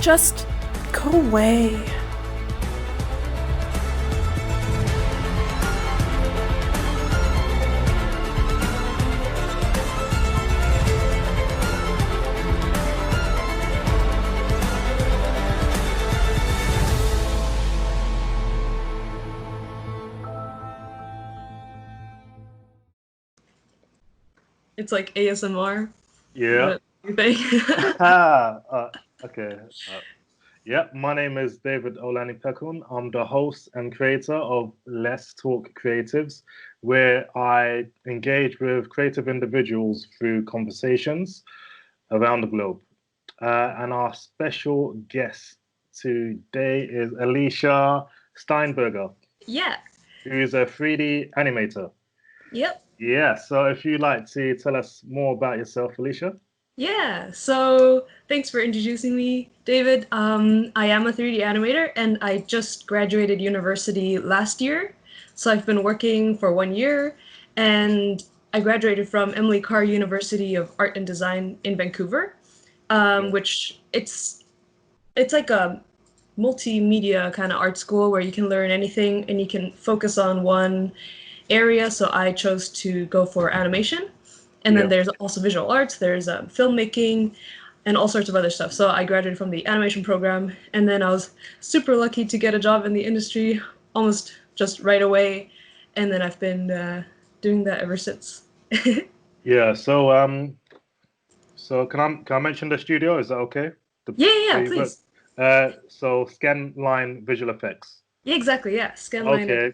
Just go away. It's like ASMR. Yeah. What do you think? Okay. Yeah, my name is David Olanipekun. I'm the host and creator of Let's Talk Creatives, where I engage with creative individuals through conversations around the globe. And our special guest today is Alicia Steinberger, Yeah. who is a 3D animator. Yep. Yeah, so if you'd like to tell us more about yourself, Alicia. Yeah. So thanks for introducing me, David. I am a 3D animator and I just graduated university last year. So I've been working for 1 year and I graduated from Emily Carr University of Art and Design in Vancouver, Yeah. which it's like a multimedia kind of art school where you can learn anything and you can focus on one area. So I chose to go for animation. And then Yeah. there's also visual arts, there's filmmaking, and all sorts of other stuff. So I graduated from the animation program, and then I was super lucky to get a job in the industry almost just right away. And then I've been doing that ever since. Yeah, so can I mention the studio? Is that okay? Yeah, Where you work? please. So Scanline Visual Effects. Yeah, exactly. Yeah, Scanline. Okay,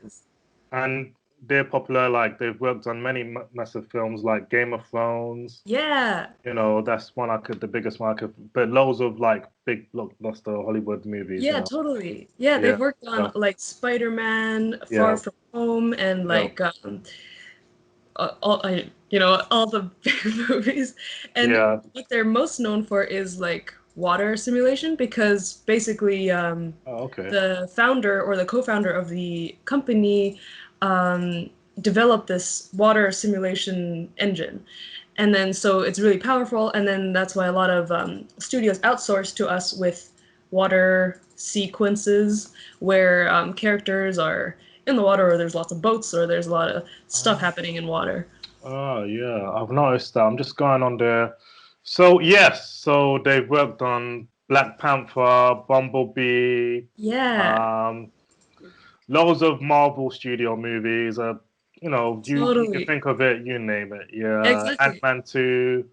and they're popular. Like they've worked on many massive films, like Game of Thrones. Yeah, That's the biggest one I could. But loads of like big blockbuster Hollywood movies. yeah, totally. Yeah, Yeah, they've worked yeah, on like Spider-Man, Far yeah, From Home, and yeah, like all the big movies. And yeah. what they're most known for is like water simulation because basically Oh, okay. the founder or the co-founder of the company um, developed this water simulation engine. And then so it's really powerful, and then that's why a lot of studios outsource to us with water sequences where characters are in the water, or there's lots of boats, or there's a lot of stuff happening in water. Oh, yeah, I've noticed that. I'm just going on there. So, yes, so they've worked on Black Panther, Bumblebee, Yeah, um, loads of Marvel studio movies. You can totally. think of it, you name it. Yeah, Exactly. Ant-Man 2.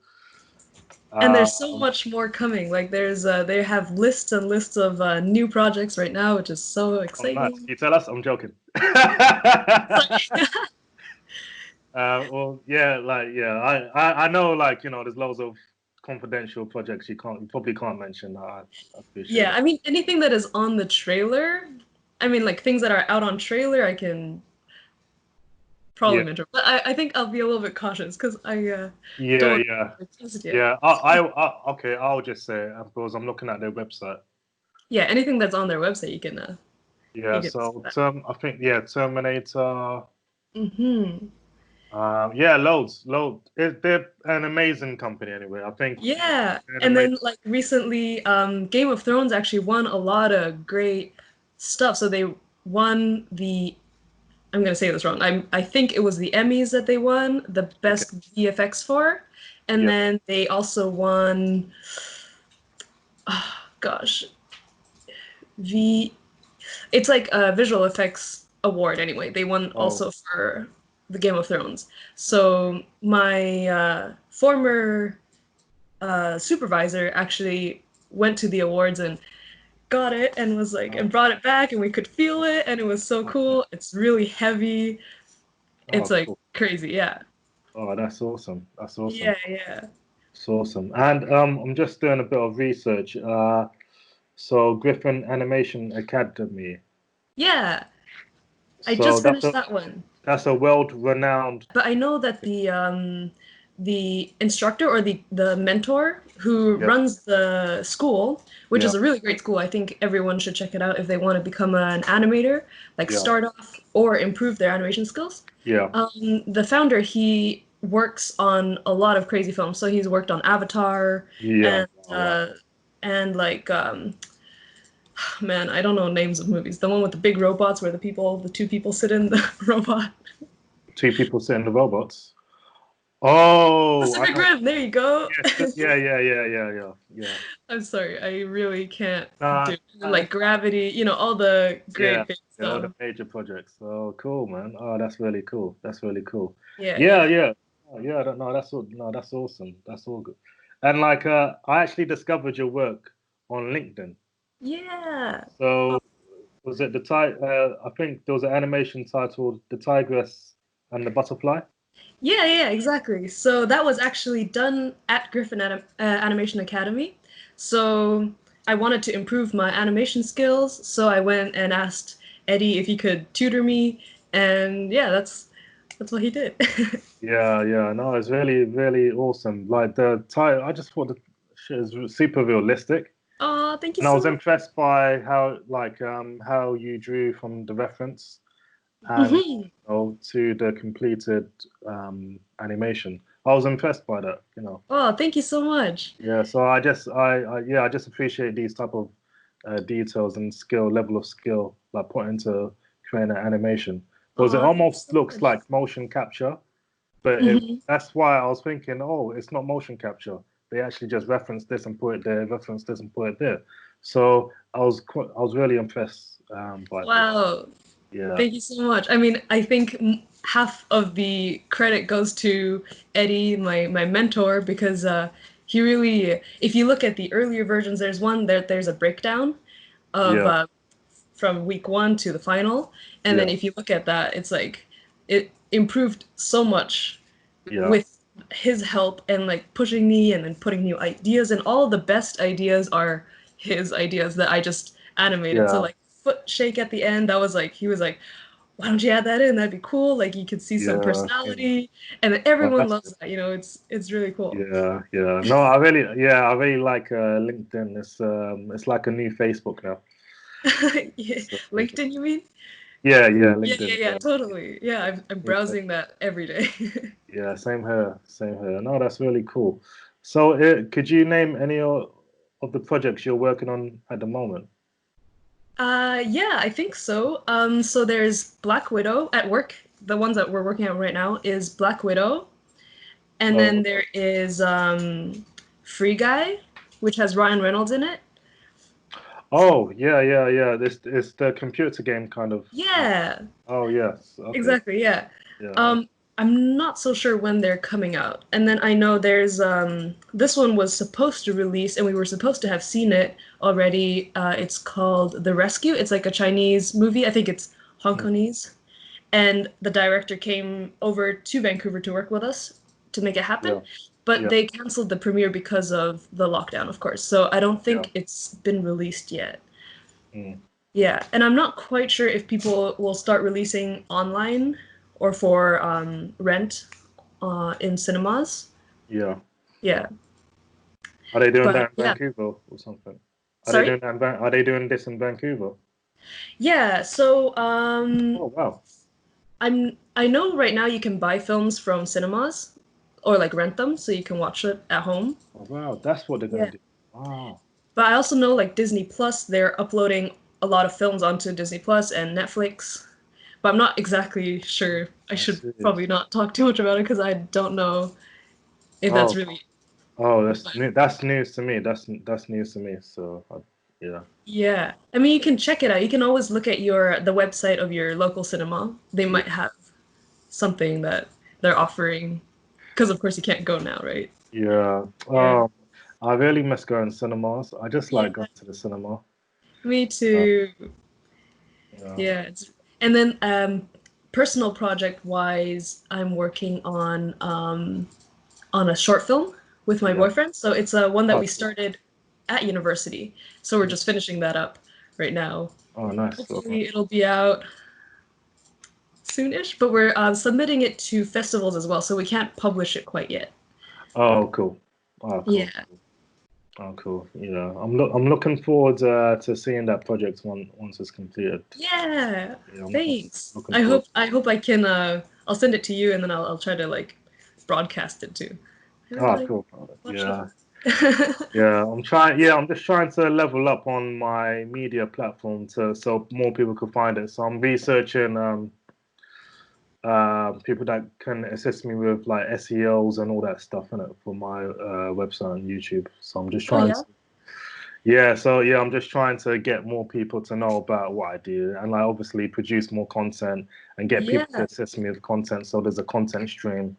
And there's so Um, much more coming. Like they have lists and lists of new projects right now, which is so oh, nice. Can exciting. you tell us? I'm joking. Well, yeah, I know, like, there's loads of confidential projects you probably can't mention. I appreciate Yeah, it. I mean anything that is on the trailer. I mean, like things that are out on trailer, I can Yeah, probably mention. But I think I'll be a little bit cautious because I don't yeah, want yeah, to test yet. yeah. Okay, I'll just say it because I'm looking at their website. Yeah, anything that's on their website, Yeah, you can see so that. I think, yeah, Terminator. Hmm. Yeah, loads. They're an amazing company anyway. I think Yeah, they're an and amazing. then like recently, Game of Thrones actually won a lot of great stuff. So they won the, I'm gonna say this wrong. I think it was the Emmys that they won the Okay, best VFX for, and yeah, then they also won, oh, gosh, V. It's like a visual effects award anyway. They won oh, also for the Game of Thrones. So my former supervisor actually went to the awards and got it and was like and oh, brought it back and we could feel it and it was so cool. It's really heavy. It's oh, like cool. crazy, yeah. Oh, that's awesome. That's awesome. Yeah. It's awesome. And I'm just doing a bit of research. So Griffin Animation Academy. Yeah. I So just finished that one. that's a world-renowned. But I know that the instructor or the mentor who Yeah, runs the school, which yeah, is a really great school. I think everyone should check it out if they want to become an animator, like yeah, start off or improve their animation skills. yeah, The founder, he works on a lot of crazy films. So he's worked on Avatar yeah. and Wow, wow. like Man, I don't know names of movies. The one with the big robots where the two people sit in the robot. Two people sitting the robots. Oh, I Pacific know. Rim. There you go. Yes, yeah. I'm sorry, I really can't do Nah, it. And like Gravity, all the yeah, great big yeah, all the stuff. major projects. Oh, cool, man. Oh, that's really cool. That's really cool. Yeah, Yeah, yeah. yeah. Oh, yeah, no, that's awesome. That's all good. And like, I actually discovered your work on LinkedIn. Yeah. So was it I think there was an animation titled "The Tigress and the Butterfly." Yeah, yeah, exactly. So that was actually done at Griffin Animation Academy. So I wanted to improve my animation skills, so I went and asked Eddie if he could tutor me, and yeah, that's what he did. Yeah, yeah. No, it's really, really awesome. Like I just thought the shit is super realistic. Oh, thank you And I so was much. impressed by how you drew from the reference and Mhm. to the completed animation. I was impressed by that, you know. Oh, thank you so much. Yeah, so I just appreciate these type of details and level of skill like put into creating an animation because it Oh, thank you almost so looks much. like motion capture, but Mhm. that's why I was thinking, oh, it's not motion capture. They actually just reference this and put it there, reference this and put it there. So I was really impressed by this. Wow. Yeah, Thank you so much. I mean, I think half of the credit goes to Eddie, my mentor, because he really, if you look at the earlier versions, there's a breakdown of yeah, from week one to the final, and then yeah, if you look at that, it's like it improved so much yeah, with his help and like pushing me and then putting new ideas, and all the best ideas are his ideas that I just animated. So yeah, like foot shake at the end, that was like he was like, why don't you add that in? That'd be cool. Like you could see some yeah. personality, and then Oh, everyone that's loves that. It's really cool. Yeah, yeah. No, I really like LinkedIn. It's like a new Facebook now. Yeah. So, LinkedIn, you mean? yeah, yeah, Yeah, yeah, LinkedIn. yeah, Yeah, totally. Yeah, I'm yeah, browsing that every day. yeah. Same here, same here. No, that's really cool. So, could you name any of the projects you're working on at the moment? Yeah, I think so. So there's Black Widow at work. The ones that we're working on right now is Black Widow, and Oh, then there is Free Guy, which has Ryan Reynolds in it. oh, yeah. This is the computer game kind of. Yeah, Oh, yes. Okay. exactly. Yeah. Yeah. Um, I'm not so sure when they're coming out. And then I know there's this one was supposed to release, and we were supposed to have seen it already. It's called The Rescue. It's like a Chinese movie. I think it's Hong Mm, Kongese. And the director came over to Vancouver to work with us to make it happen. yeah. But Yeah. they canceled the premiere because of the lockdown, of course. So I don't Yeah. think it's been released yet. Mm, Yeah, and I'm not quite sure if people will start releasing online or for rent in cinemas. yeah. Yeah, Are they doing but that in yeah. Vancouver or something? Sorry? Are they doing this in Vancouver? Yeah, so Oh, wow. I know right now you can buy films from cinemas or like rent them so you can watch it at home. Oh, wow. That's what they're gonna Yeah. do. Wow. But I also know like Disney Plus, they're uploading a lot of films onto Disney Plus and Netflix. But I'm not exactly sure. I I should see. probably not talk too much about it because I don't know if that's Oh, really. oh, that's new. That's news to me. That's news to me. So, yeah, Yeah. I mean, you can check it out. You can always look at the website of your local cinema. They yeah, might have something that they're offering because of course you can't go now, right? yeah. Yeah. I really miss going to cinemas. I just Yeah. like going to the cinema. Me Uh, too. yeah, Yeah. And then personal project wise, I'm working on a short film with my yeah. boyfriend. So it's one that Oh, we started at university. So we're just finishing that up right now. oh, nice. Oh, Hopefully it'll be out soonish, but we're submitting it to festivals as well, so we can't publish it quite yet. oh, cool. Oh, cool. Yeah. Oh, cool. Yeah, I'm looking forward to seeing that project once it's completed. Yeah. Yeah, I'm Thanks. looking I forward. hope I hope I can I'll send it to you and then I'll try to like broadcast it to Oh, everybody. cool. Watch it. Yeah. Yeah, I'm trying. Yeah, I'm just trying to level up on my media platform so more people can find it. So I'm researching people that can assist me with like SEOs and all that stuff in it for my website and YouTube. So I'm just Oh trying yeah. to. Yeah, so yeah, I'm just trying to get more people to know about what I do and like obviously produce more content and get people to Yeah. assist me with content. So there's a content stream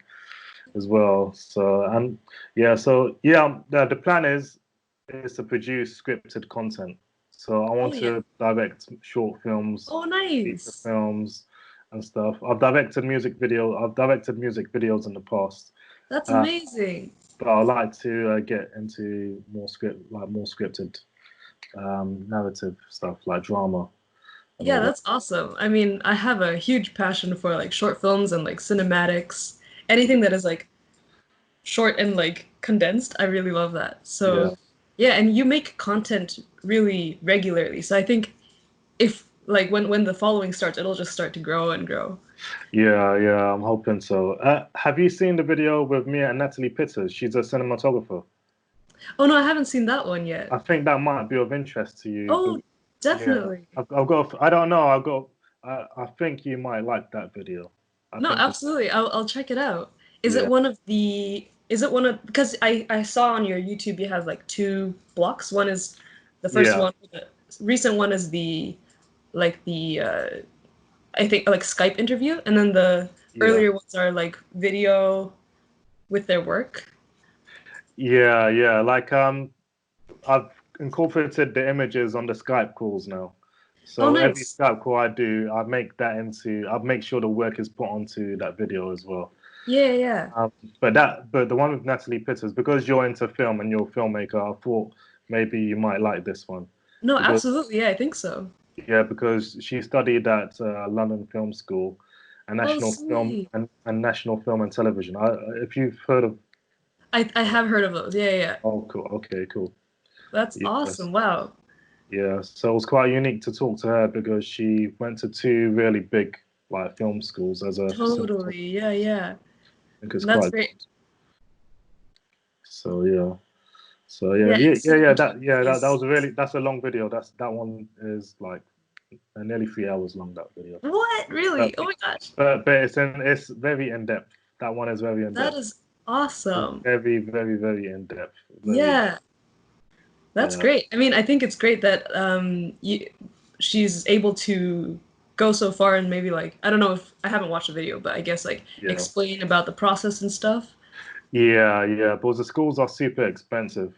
as well. So and yeah, so yeah, the plan is to produce scripted content. So I Oh want yeah. to direct short films, Oh feature nice. films, and stuff. I've directed music videos in the past, That's uh, amazing. but I like to get into more scripted narrative stuff like drama and Yeah, all that. that's awesome. I mean, I have a huge passion for like short films and like cinematics. Anything that is like short and like condensed, I really love that. Yeah, So, yeah, and you make content really regularly. So I think if like when the following starts, it'll just start to grow and grow. yeah. I'm hoping so. Have you seen the video with Mia and Natalie Pitters? She's a cinematographer. Oh no, I haven't seen that one yet. I think that might be of interest to you. Oh, Yeah, definitely. I've got. I don't know. I've got. I think you might like that video. I No, think. absolutely. I'll check it out. Yeah, Is it one of because I saw on your YouTube you have like two blocks. One is the first yeah, one, the recent one is the like the I think like Skype interview, and then the yeah, earlier ones are like video with their work. yeah. Like I've incorporated the images on the Skype calls now. Oh, So every nice. Skype call I do, I make sure the work is put onto that video as well. Yeah, yeah. But the one with Natalie Pitters, because you're into film and you're a filmmaker, I thought maybe you might like this one No, because absolutely. Yeah, I think so. yeah, because she studied at London Film School and Oh, National Film sweet. and National Film and Television. If you've heard of, I have heard of those. Yeah, yeah, yeah. oh, cool, okay, cool, That's yes, awesome. Wow. yeah. So it was quite unique to talk to her because she went to two really big like film schools as a cinematographer. Totally. Yeah, yeah. I think it's That's quite great. good. So yeah. So Yeah, and that cinematography was a is really that's a long video. That one is like nearly 3 hours long. That video, what? but Really? Oh my gosh. it's very in depth. That one is very in That depth. is awesome. Very in depth. Very Yeah, that's yeah great. I mean, I think it's great that she's able to go so far and maybe like I don't know if I haven't watched the video, but I guess like yeah explain about the process and stuff. yeah. But the schools are super expensive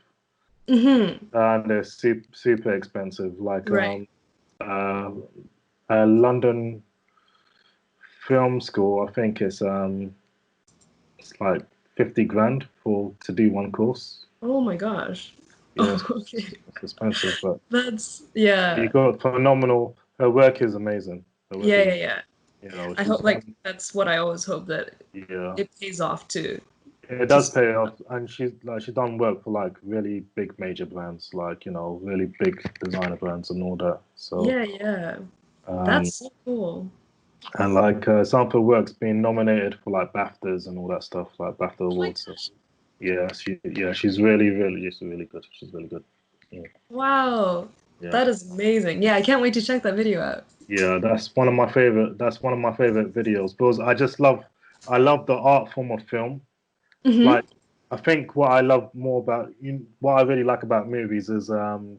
Mm-hmm. and they're super expensive. Like Right. uh, a London film school, I think it's like 50 grand for to do one course. Oh my gosh. Yeah, Oh, okay. it's expensive, but That's you yeah. got phenomenal. Her work is amazing. Her work Yeah, is, yeah, yeah. you know, I she's hope like done. that's what I always hope that Yeah, it pays off it to does pay off, and she's done work for like really big major brands, like really big designer brands and all that. So, yeah, yeah. um, That's so cool. and like some of her work's been nominated for like BAFTAs and all that stuff, like BAFTA Oh my awards. So, gosh. she's really good. She's really good. Yeah, Wow. yeah. That is amazing. Yeah, I can't wait to check that video out. Yeah, that's one of my favorite. That's one of my favorite videos because I love the art form of film. Mm-hmm. Like, I think what I love more what I really like about movies is and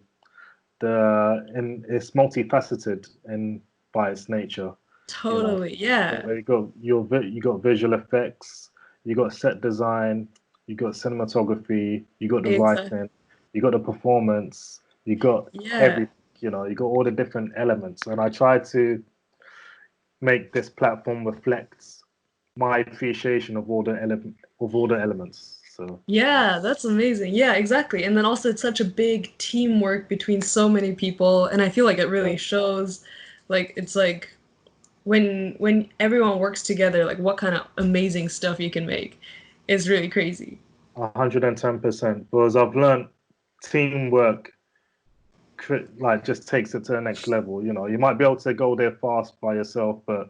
it's multifaceted in by its nature. You know, Totally. Yeah. you got visual effects, you got set design, you got cinematography, you got the Exactly. writing, you got the performance, you got Yeah. everything. You got all the different elements, and I try to make this platform reflect my appreciation of all the elements. So yeah, Yeah, that's amazing. Yeah, exactly. And then also it's such a big teamwork between so many people, and I feel like it yeah, really shows like it's like when everyone works together, like what kind of amazing stuff you can make is really crazy. 110%. Because I've learned teamwork like just takes it to the next level. You might be able to go there fast by yourself, but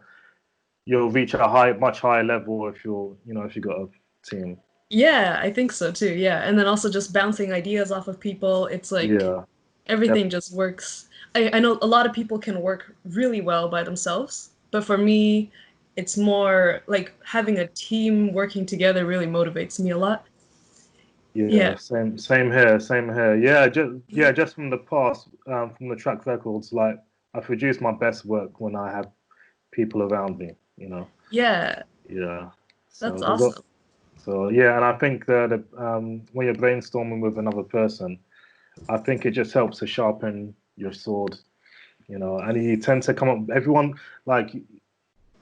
you'll reach a much higher level if if you got a team. Yeah, I think so too. Yeah. And then also just bouncing ideas off of people. It's like Yeah, everything just works. I know a lot of people can work really well by themselves, but for me, it's more like having a team working together really motivates me a lot. yeah, Yeah. same here, same here. Just from the past, from the track records, like I produce my best work when I have people around me, you know. Yeah. Yeah. That's So there's a, awesome. so yeah, and I think that when you're brainstorming with another person, I think it just helps to sharpen your sword, you know, and you tend to come up everyone like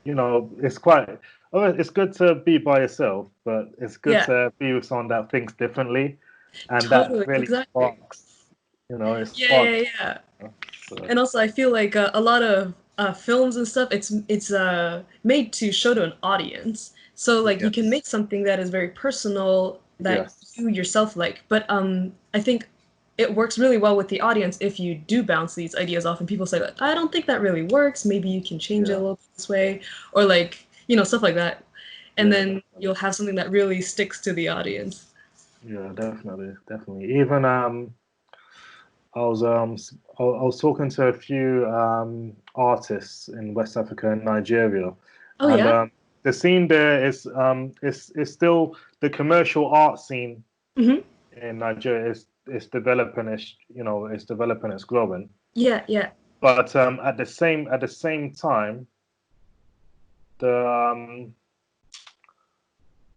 you know, it's quite. Oh, it's good to be by yourself, but it's good Yeah. to be with someone that thinks differently, and that Totally. really Exactly. sparks. You know, it Yeah, sparks. yeah, yeah. You know? So And also, I feel like a lot of films and stuff, it's made to show to an audience. So like you can yes, make something that is very personal that yes, you yourself like. But I think it works really well with the audience if you do bounce these ideas off and people say like, I don't think that really works. Maybe you can change it a yeah, little bit this way, or like stuff like that. And yeah, then you'll definitely, have something that really sticks to the audience. yeah, definitely, definitely. Even I was talking to a few artists in West Africa and Nigeria, Oh and yeah. the scene there is still the commercial art scene Hmm. in Nigeria is developing, it's developing, it's growing. Yeah, yeah. But at the same time, the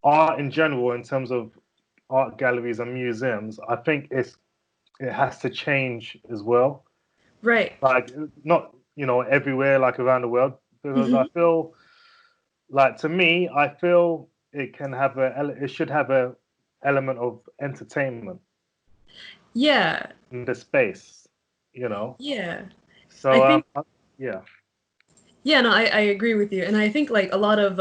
art in general, in terms of art galleries and museums, I think it has to change as well. Right. Like not everywhere, like around the world, because I Hmm. feel like to me, I feel it should have a element of entertainment Yeah. in the space, you know. Yeah. I So think yeah, yeah, no, I agree with you. And I think like a lot of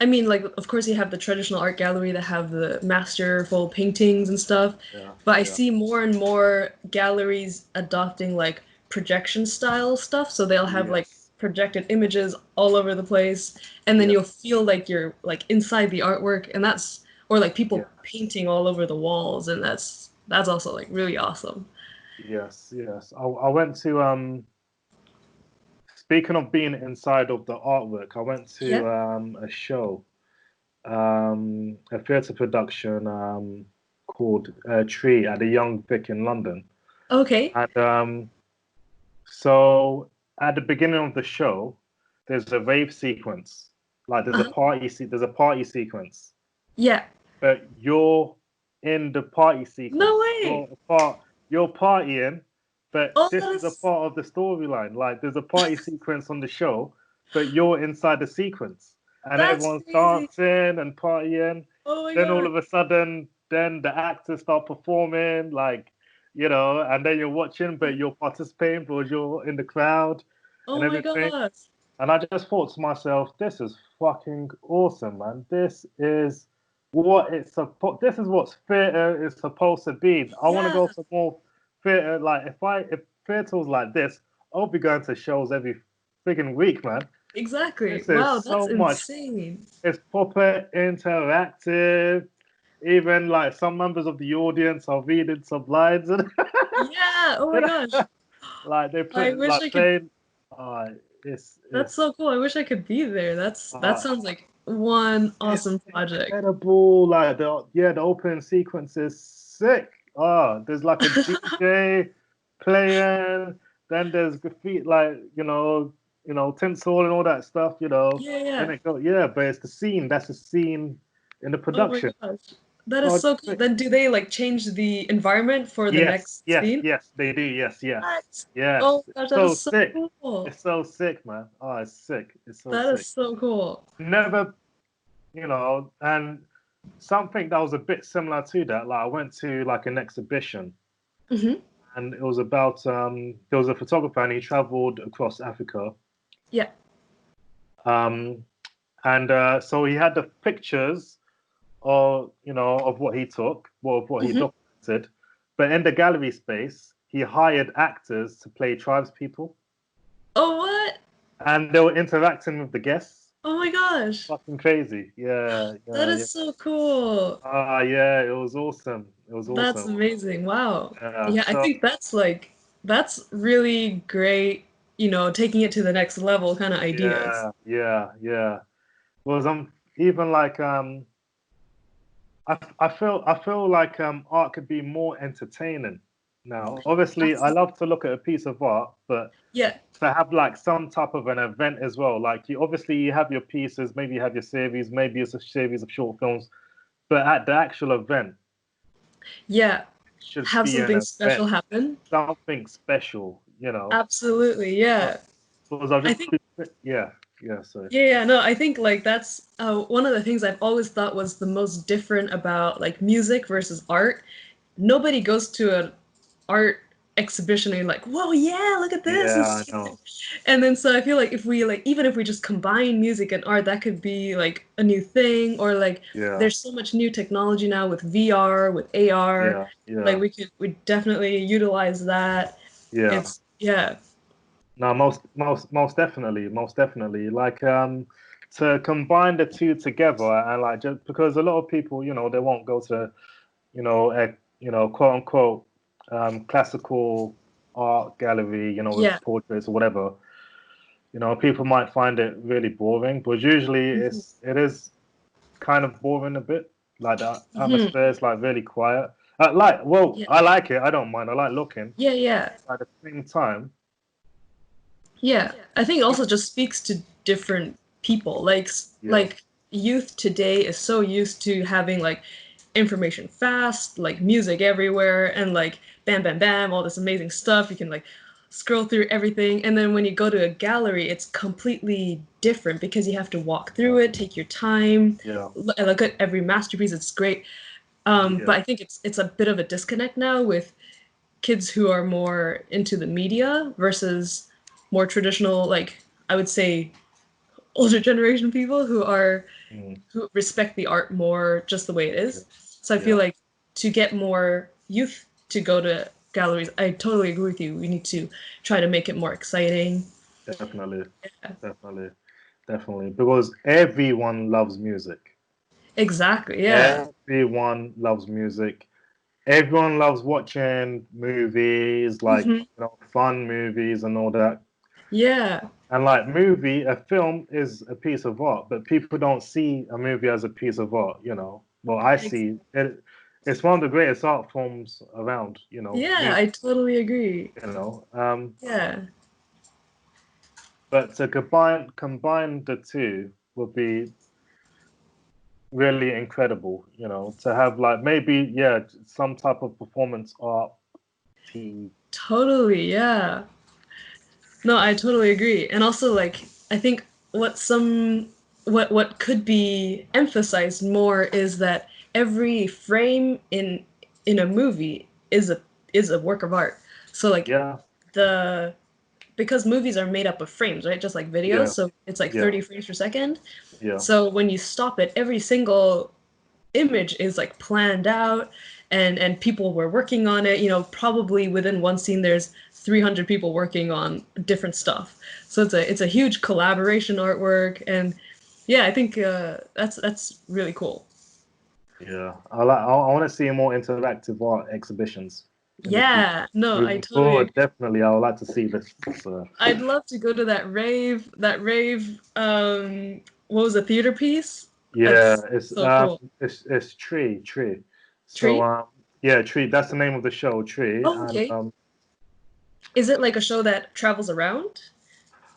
I mean like of course you have the traditional art gallery that have the masterful paintings and stuff, yeah, but I yeah, see more and more galleries adopting like projection style stuff. So they'll have like yes, projected images all over the place and then yeah, you'll feel like you're like inside the artwork and that's or like people yes, painting all over the walls and that's also like really awesome. yes. I went to speaking of being inside of the artwork, I went Yeah. to a show, a theatre production called Tree at the Young Vic in London. Okay. And so at the beginning of the show, there's a rave sequence. Like Uh-huh. there's a party sequence, Yeah. but you're in the party No sequence. way. You're partying, but Oh, this that is a is part of the storyline. Like there's a party sequence on the show, but you're inside the sequence, and that's everyone's crazy. dancing and partying. Oh my Then all God. of a sudden, then the actors start performing, like and then you're watching, but you're participating because you're in the crowd and Oh my everything. God. And I just thought to myself, this is fucking awesome, man. This is what theatre is supposed to be. I want to Yeah, go to more theatre. Like if theatre was like this, I'll be going to shows every freaking week, man. exactly. This Wow, is that's so much. insane. It's proper interactive. Even like some members of the audience are reading some lines, and Yeah, oh you my know, gosh. like they I play wish like I could. playing. Uh, That's it's so cool. I wish I could be there. That uh, sounds like one It's awesome project. incredible. Like the opening sequence is sick. Oh, there's like a DJ playing. Then there's graffiti, like tinsel and all that stuff. Yeah, Then yeah. it goes, yeah, but it's the scene. That's the scene in the Oh my production. gosh. That is Oh, so cool. Then do they like change the environment for the yes, next yes, scene? yes, they do. Yes, yes, What? Oh yes. my gosh, It's that is so so sick. cool. It's so sick, man. Oh, it's sick. It's so That is sick. so cool. Never and something that was a bit similar to that, like I went to like an exhibition, Hmm. and it was about there was a photographer and he traveled across Africa, Yeah. um and so he had the pictures of what he took, of what he Hmm. documented, but in the gallery space he hired actors to play tribespeople, Oh, what? and they were interacting with the guests. Oh my gosh. Fucking crazy. Yeah, That yeah, yeah. is so cool. Yeah, it was awesome. It was That's awesome. amazing. Wow. Yeah. Yeah, I So think that's really great, taking it to the next level kind of ideas. yeah, yeah, yeah. Was even like I feel like art could be more entertaining now. Obviously, I Absolutely. love to look at a piece of art, but Yeah. to have like some type of an event as well. Like you have your pieces, maybe you have your series, maybe it's a series of short films, but at the actual event Yeah. should Have be an something event, special happen. something special, you know. Absolutely. Uh, Yeah. Because I've I just think yeah, yeah, so Yeah, no, I think like that's one of the things I've always thought was the most different about like music versus art. Nobody goes to an art exhibition and you're like, whoa, yeah, look at this. yeah, I It's know. And then so I feel like if we like even if we just combine music and art, that could be like a new thing, or like Yeah, there's so much new technology now with VR, with AR. yeah, Like yeah, we definitely utilize that. yeah. It's yeah. No, most definitely, most definitely. Like to combine the two together and like just because a lot of people, they won't go to, quote unquote classical art gallery, with Yeah. portraits or whatever. People might find it really boring, but usually Mhm. it is kind of boring a bit. Like the Mhm. atmosphere is like really quiet. Yeah. I like it. I don't mind. I like looking. Yeah, yeah. At the same time, Yeah, I think it also just speaks to different people. yeah, Like youth today is so used to having like information fast, like music everywhere, and like bam, bam, bam, all this amazing stuff. You can like scroll through everything, and then when you go to a gallery, it's completely different because you have to walk through it, take your time, yeah, look at every masterpiece. It's great, yeah, but I think it's a bit of a disconnect now with kids who are more into the media versus more traditional, like I would say older generation people mm, who respect the art more just the way it yeah, is. So I feel yeah, like to get more youth to go to galleries, I totally agree with you. We need to try to make it more exciting. definitely, Yeah. definitely, definitely. Because everyone loves music. Exactly. Yeah. Everyone loves music. Everyone loves watching movies, like Hmm. fun movies and all that. Yeah. And like a film is a piece of art, but people don't see a movie as a piece of art. Well, I Ex- see it. It's one of the greatest art forms around. yeah, Music. I totally agree. You know, Yeah. but to combine the two would be really incredible. To have like maybe some type of performance art team. Totally. Yeah. No, I totally agree. And also like I think what some what could be emphasized more is that every frame in a movie is a work of art. So like Yeah, the because movies are made up of frames, right? Just like videos, yeah, so it's like yeah, 30 frames per second. yeah, So when you stop it, every single image is like planned out and people were working on it, probably within one scene there's 300 people working on different stuff, so it's a huge collaboration artwork. And yeah, I think that's really cool. yeah. I want to see more interactive art exhibitions in the future. Yeah, no, I Moving totally forward, agree. definitely, I would like to see this. So, I'd love to go to that rave what was a theater piece. yeah, That's so cool. it's Tree. So Tree. yeah, Tree. That's the name of the show, Tree. Oh, And okay. Is it like a show that travels around,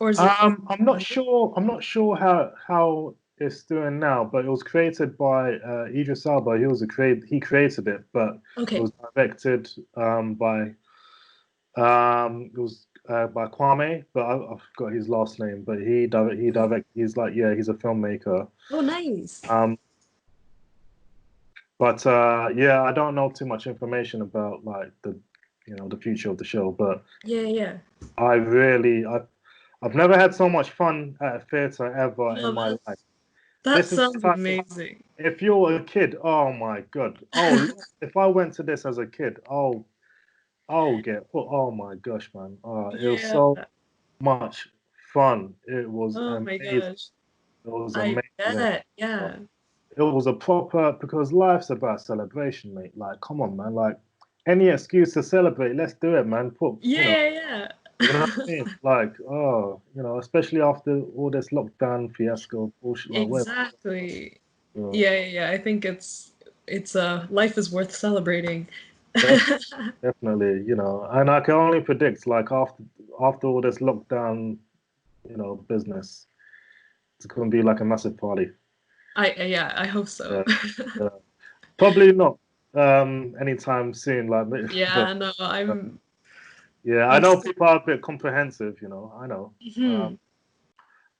or is it I'm not sure. I'm not sure how it's doing now, but it was created by Idris Elba. He created it, but it okay? was directed it was by Kwame, but I forgot his last name. But Okay. he's like he's a filmmaker. Oh, nice. Um, but yeah, I don't know too much information about like the future of the show. But Yeah, yeah. I really I've never had so much fun at a theater ever in No, my that life. that This is the sounds type of amazing. if you're a kid, oh my god. Oh, if I went to this as a kid, I'll get oh my gosh, man. It was Yeah. so much fun. It was Oh my amazing. gosh. It was I amazing. bet. Yeah. It was a proper, because life's about celebration, mate. Like, come on, man. Like, any excuse to celebrate, let's do it, man. Yeah, You know yeah. what I mean? Like, oh, especially after all this lockdown fiasco bullshit, like, whatever. Exactly. You know, Yeah, yeah, yeah. I think it's life is worth celebrating. def- definitely, and I can only predict, like, after all this lockdown, business, it's gonna be like a massive party. Yeah, I hope so. Yeah, yeah. Probably not anytime soon, like, but Yeah, no, yeah, I I'm know so, people are a bit comprehensive, I know. Mhm.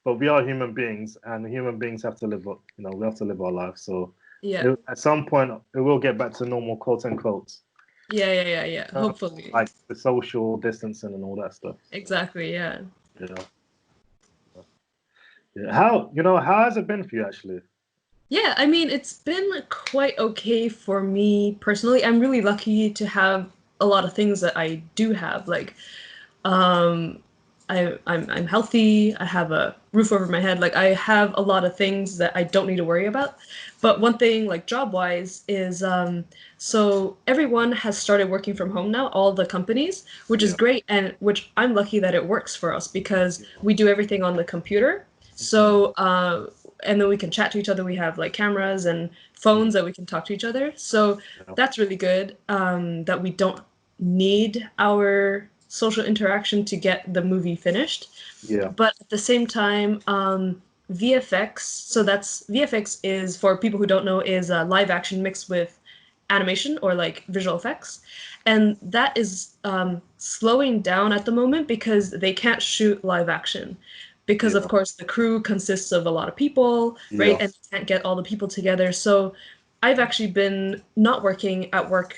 But we are human beings, and human beings have to live, we have to live our lives. So Yeah. at some point, it will get back to normal, quote unquote, Yeah, yeah, yeah, yeah. Hopefully. like the social distancing and all that stuff. Exactly, yeah. Yeah, yeah. How has it been for you actually? Yeah, I mean, it's been quite okay for me personally. I'm really lucky to have a lot of things that I do have. Like, um, I'm healthy. I have a roof over my head. Like, I have a lot of things that I don't need to worry about. But one thing, like job wise, is so everyone has started working from home now, all the companies, which is Yeah. great, and which I'm lucky that it works for us because Yeah. we do everything on the computer. Mhm. So, and then we can chat to each other. We have like cameras and phones that we can talk to each other. So Yeah. that's really good, that we don't need our social interaction to get the movie finished. Yeah. But at the same time, VFX, so that's VFX is, for people who don't know, is live action mixed with animation or like visual effects. And that is slowing down at the moment because they can't shoot live action. Because, of Yeah. course, the crew consists of a lot of people, right? Yeah. And they can't get all the people together. So I've actually been not working at work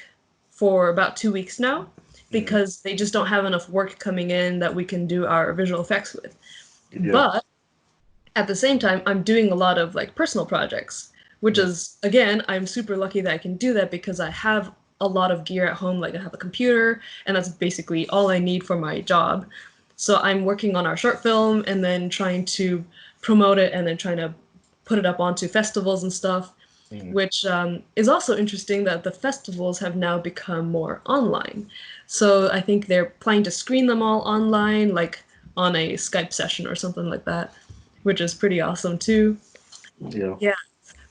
for about 2 weeks now Mhm. because they just don't have enough work coming in that we can do our visual effects with. Yeah. But at the same time, I'm doing a lot of like personal projects, which Mhm. is, again, I'm super lucky that I can do that because I have a lot of gear at home. Like I have a computer, and that's basically all I need for my job. So I'm working on our short film and then trying to promote it and then trying to put it up onto festivals and stuff, Mhm. which is also interesting that the festivals have now become more online. So I think they're planning to screen them all online, like on a Skype session or something like that, which is pretty awesome too. Yeah. Yeah,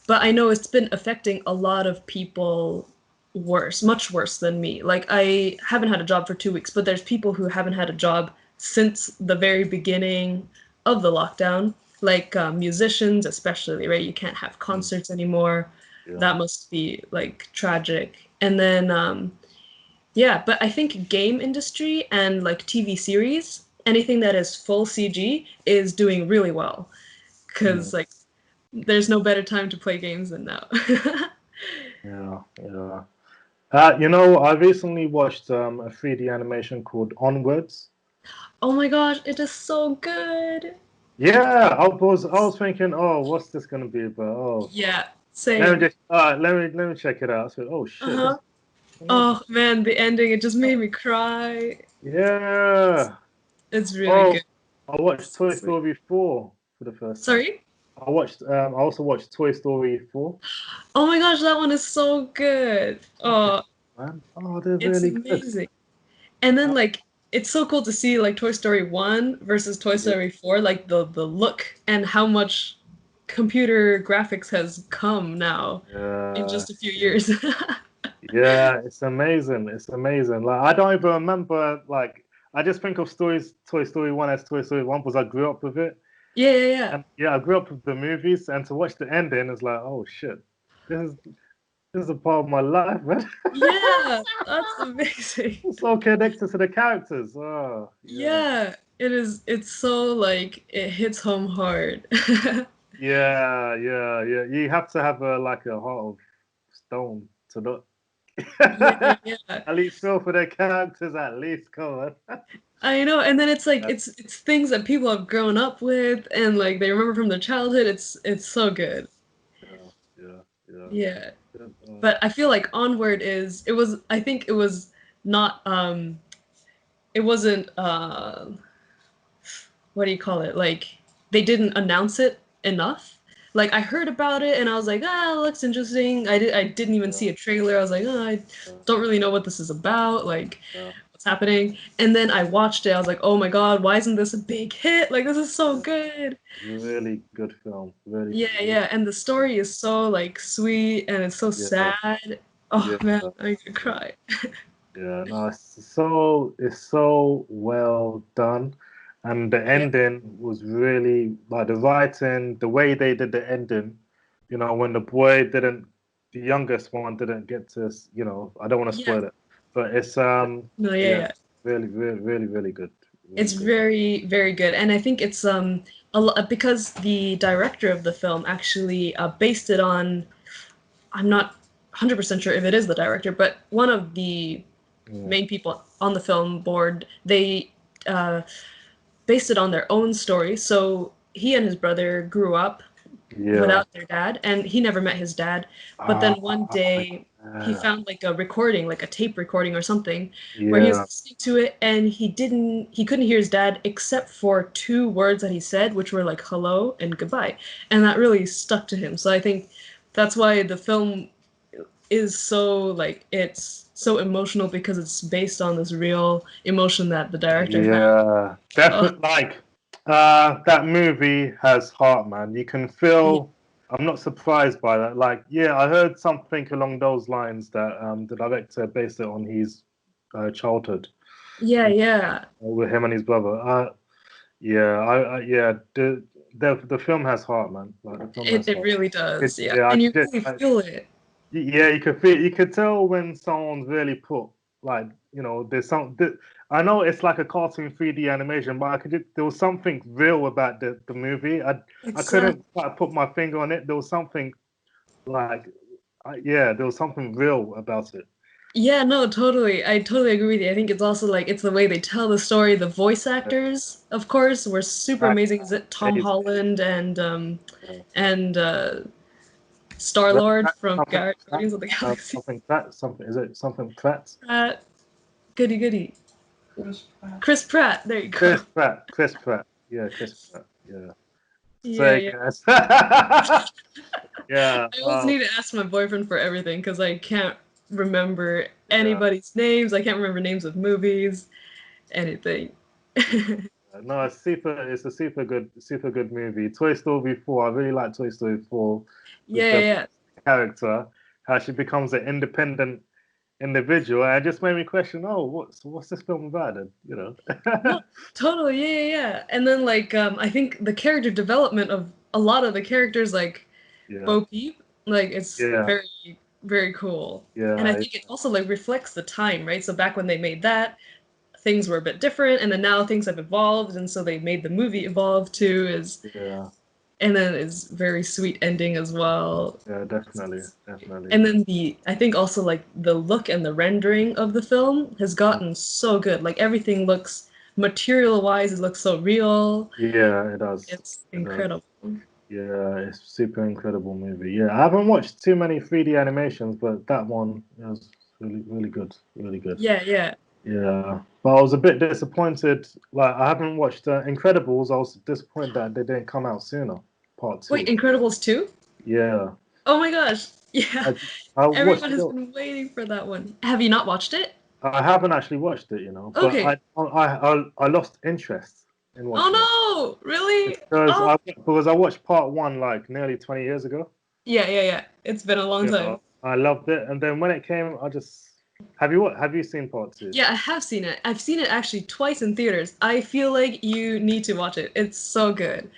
but I know it's been affecting a lot of people worse, much worse than me. Like I haven't had a job for 2 weeks, but there's people who haven't had a job since the very beginning of the lockdown, like musicians especially, right? You can't have Mhm. concerts anymore. Yeah. That must be like tragic. And then yeah, but I think game industry and like TV series, anything that is full CG is doing really well Mhm. because like there's no better time to play games than now. Yeah. Yeah. I recently watched a 3D animation called Onwards. Oh my gosh, it is so good. Yeah, I was thinking, oh, what's this gonna be about? Oh, Yeah, let me same. just let me check it out. I said, oh shit, Uh-huh. this what? Oh man, the ending, it just made me cry. Yeah. It's really Oh, good. I watched So Toy sweet. Story 4 for the first time. Sorry? I also watched Toy Story 4. Oh my gosh, that one is so good. Okay, Oh, man. Oh, they're it's really good. amazing. And then Uh, like it's so cool to see like Toy Story 1 versus Toy yeah, Story 4, like the look and how much computer graphics has come now in yeah, just a few yeah. years. Yeah, it's amazing. It's amazing. Like I don't even remember. Like I just think of stories, Toy Story 1 as Toy Story 1 because I grew up with it. Yeah, yeah, yeah. And yeah, I grew up with the movies, and to watch the ending is like, oh shit, this is this is a part of my life, man. Yeah, that's amazing. I'm so connected to the characters. Oh yeah, Yeah, it is. It's so like it hits home hard. yeah, yeah, yeah. You have to have a heart of stone to not Yeah, yeah. at least feel for their characters. At least, come on. I know. And then it's like it's things that people have grown up with and like they remember from their childhood. It's so good. Yeah, yeah, yeah. Yeah. Good. But I feel like Onward is it was I think it was not it wasn't what do you call it? Like they didn't announce it enough. Like I heard about it and I was like, ah, it looks interesting. I didn't even see a trailer. I was like, oh, I don't really know what this is about. Like what's happening? And then I watched it. I was like, oh my God, why isn't this a big hit? Like this is so good. Really good film. Really, Yeah, yeah. And the story is so like sweet and it's so yeah, sad. Oh yeah, man, I could cry. yeah. No, it's so well done, and the Yeah. ending was really like the writing, the way they did the ending. You know, when the boy didn't, the youngest one didn't get to, you know, I don't want to Yeah. spoil it, but it's No, yeah, yeah, yeah. really, really, really, really good, It's really good. very, very good, and I think it's because the director of the film actually based it on. I'm not 100% sure if it is the director, but one of the Yeah, main people on the film board, they uh, based it on their own story. So he and his brother grew up yeah. without their dad, and he never met his dad. But then one Ah, day he yeah, found like a recording, like a tape recording or something, where he was yeah, listening to it, and he couldn't hear his dad except for two words that he said, which were like hello and goodbye, and that really stuck to him. So I think that's why the film is so like it's so emotional because it's based on this real emotion that the director had. yeah. Oh, Definitely, like, that movie has heart, man. You can yeah, feel. I'm not surprised by that. Like, yeah, I heard something along those lines that the director based it on his childhood yeah, yeah. with him and his brother. Yeah, yeah. The film has heart, man. Like the film has It heart. really does, yeah, Yeah, and you really feel it. yeah, you could tell when someone's really put like, you know, I know it's like a cartoon 3D animation, but there was something real about the movie. I Exactly. couldn't quite put my finger on it. There was something like, yeah, there was something real about it. Yeah, no, totally. I totally agree with you. I think it's also like it's the way they tell the story. The voice Yeah, actors, of course, were super like, amazing. Is it Tom amazing. Holland Yeah. and Star-Lord from Something, Guardians of the Galaxy? something. Is it something Pratt? Pratt, goody goody. Chris Pratt. There you go. Chris Pratt. Yeah, Chris Pratt. Yeah. Yeah, Say yeah. yes. Yeah. I always need to ask my boyfriend for everything because I can't remember Yeah. anybody's names. I can't remember names of movies, anything. No, it's a super good movie. Toy Story 4. I really like Toy Story 4 with Yeah, the yeah, character, how she becomes an independent individual, and it just made me question, oh, what's this film about then? You know? no, totally, yeah, yeah, yeah. And then like I think the character development of a lot of the characters like Yeah, Bo Peep, like it's yeah, very, very cool. And I yeah, think it also like reflects the time, right? So back when they made that, things were a bit different, and then now things have evolved, and so they made the movie evolve too, is yeah, and then it's very sweet ending as well. yeah, definitely, definitely. And then I think also like the look and the rendering of the film has gotten so good. Like everything looks material wise, it looks so real. Yeah, it does. It's It does. incredible. Yeah, it's super incredible movie. Yeah, I haven't watched too many 3D animations, but that one was really, really good. Really good. Yeah, yeah. Yeah, but I was a bit disappointed. Like, I haven't watched Incredibles. I was disappointed that they didn't come out sooner. Part Wait, two. Incredibles 2? Yeah, Oh my gosh. Yeah. I, I watched Everyone has it. been waiting for that one. Have you not watched it? I haven't actually watched it, you know, but Okay. I lost interest in watching it Oh no, really? Oh, because I watched part one like nearly 20 years ago. yeah, yeah, yeah. It's been a long You time. know, I loved it, and then when it came, I just have you seen part two? Yeah, I have seen it. I've seen it actually twice in theaters. I feel like you need to watch it. It's so good.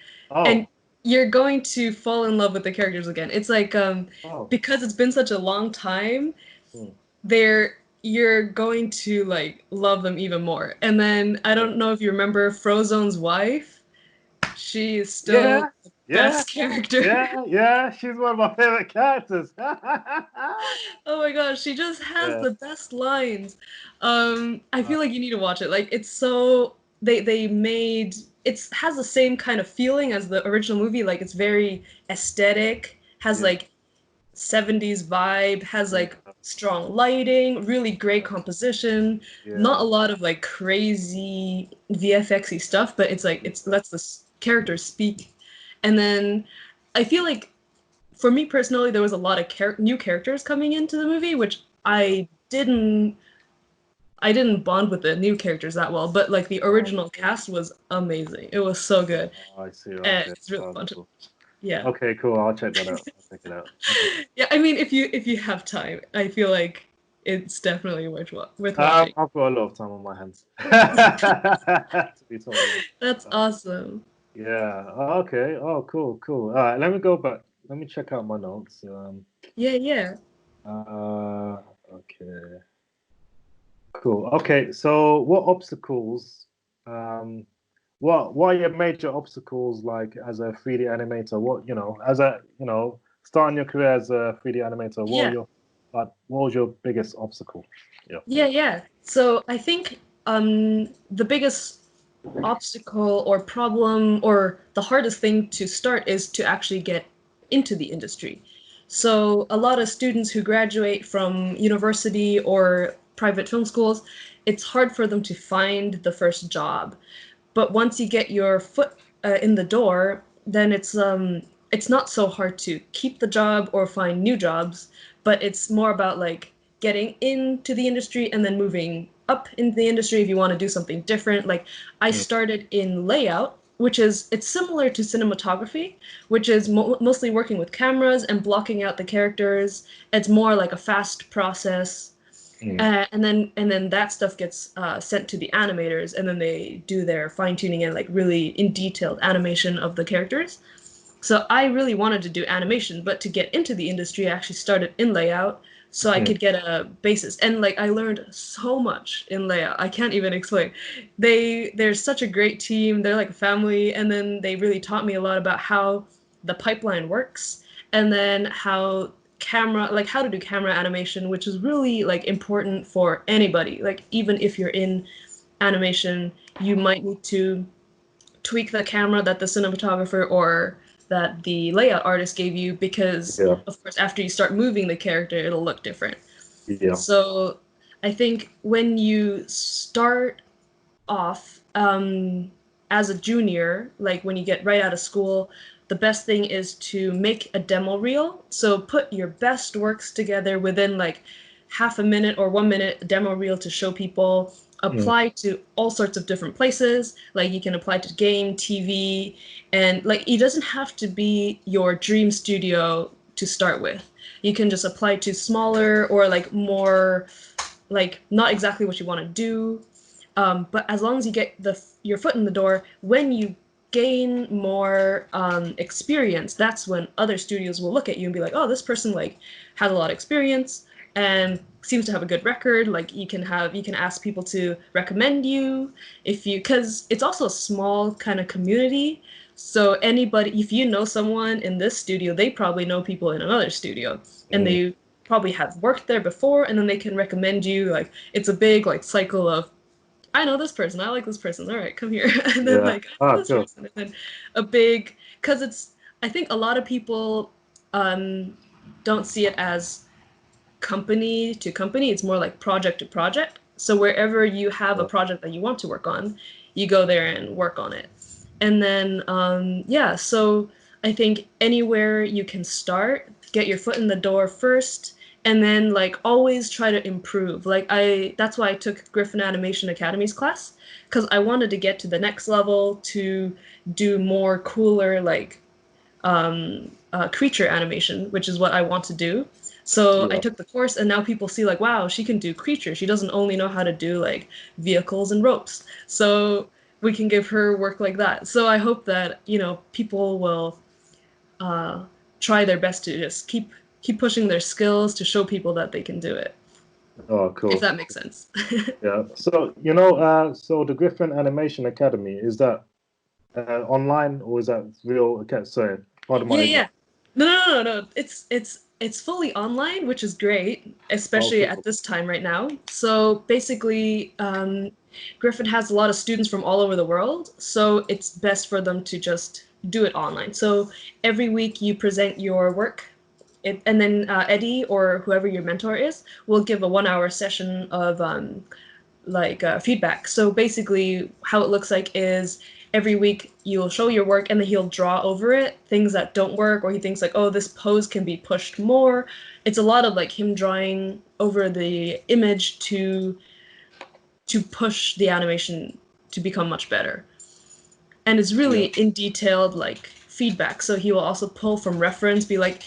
And Oh, you're going to fall in love with the characters again. It's like oh, because it's been such a long time, hmm, they're you're going to like love them even more. And then I yeah. don't know if you remember Frozone's wife. She is still Yeah, the yeah, best character. yeah, yeah. She's one of my favorite characters. Oh my gosh, she just has Yeah, the best lines. I uh, feel like you need to watch it. Like it's so they made it's has the same kind of feeling as the original movie. Like it's very aesthetic, has yeah, like 70s vibe, has yeah, like strong lighting, really great composition. Not yeah, a lot of like crazy VFXy stuff, but it's like it's lets the characters speak, And then I feel like for me personally, there was a lot of new characters coming into the movie, which I didn't bond with the new characters that well, but like the original cast was amazing. It was so good. I see. And Okay. it's really Oh, fun to cool. yeah. Okay, cool. I'll check that out. I'll check it out. Okay. Yeah, I mean if you have time, I feel like it's definitely worth watching. I've got a lot of time on my hands. To be totally honest. That's awesome. Yeah. Oh, okay. Oh, cool, cool. All right. Let me go back. Let me check out my notes. Yeah, yeah. Okay. Cool. Okay. So, what obstacles? What are your major obstacles like as a 3D animator? As a starting your career as a 3D animator? Yeah. What was your biggest obstacle? Yeah. Yeah, yeah. So I think the biggest obstacle or problem or the hardest thing to start is to actually get into the industry. So a lot of students who graduate from university or private film schools, it's hard for them to find the first job. But once you get your foot in the door, then it's not so hard to keep the job or find new jobs, but it's more about like getting into the industry and then moving up into the industry if you want to do something different. Like I started in layout, which is it's similar to cinematography, which is mostly working with cameras and blocking out the characters. It's more like a fast process. And then that stuff gets sent to the animators, and then they do their fine tuning and like really in detailed animation of the characters. So I really wanted to do animation, but to get into the industry, I actually started in layout so I could get a basis. And like I learned so much in layout. I can't even explain. They're such a great team. They're like a family, and then they really taught me a lot about how the pipeline works, and then how to do camera animation, which is really like important for anybody. Like even if you're in animation, you might need to tweak the camera that the cinematographer or that the layout artist gave you because Yeah. of course after you start moving the character it'll look different. Yeah. So I think when you start off as a junior, like when you get right out of school, the best thing is to make a demo reel. So put your best works together within like half a minute or 1 minute demo reel to show people. Apply to all sorts of different places. Like you can apply to game, TV, and like it doesn't have to be your dream studio to start with. You can just apply to smaller or like more like not exactly what you want to do. But as long as you get your foot in the door, when you gain more experience, that's when other studios will look at you and be like, oh, this person like has a lot of experience and seems to have a good record. Like you can ask people to recommend you because it's also a small kind of community. So anybody, if you know someone in this studio, they probably know people in another studio, and they probably have worked there before, and then they can recommend you. Like it's a big like cycle of I know this person. I like this person. All right, come here. And then Yeah. like I know this Cool. person. And then because it's I think a lot of people don't see it as company to company. It's more like project to project. So wherever you have a project that you want to work on, you go there and work on it. And then yeah, so I think anywhere you can start, get your foot in the door first, and then like always try to improve. Like that's why I took Griffin Animation Academy's class, because I wanted to get to the next level to do more cooler like creature animation, which is what I want to do. So I Yeah. took the course, and now people see like, wow, she can do creature. She doesn't only know how to do like vehicles and ropes. So we can give her work like that. So I hope that people will try their best to just keep pushing their skills to show people that they can do it. Oh, If cool. that makes sense. Yeah. So so the Griffin Animation Academy, is that online or is that real? Okay, sorry, pardon my Yeah, ignorance. yeah. No. It's fully online, which is great, especially Okay. at this time right now. So basically, Griffin has a lot of students from all over the world, so it's best for them to just do it online. So every week you present your work, and then Eddie or whoever your mentor is will give a 1 hour session of feedback. So basically, how it looks like is every week you'll show your work and then he'll draw over it things that don't work, or he thinks like, oh, this pose can be pushed more. It's a lot of like him drawing over the image to push the animation to become much better. And it's really in detailed like feedback. So he will also pull from reference, be like,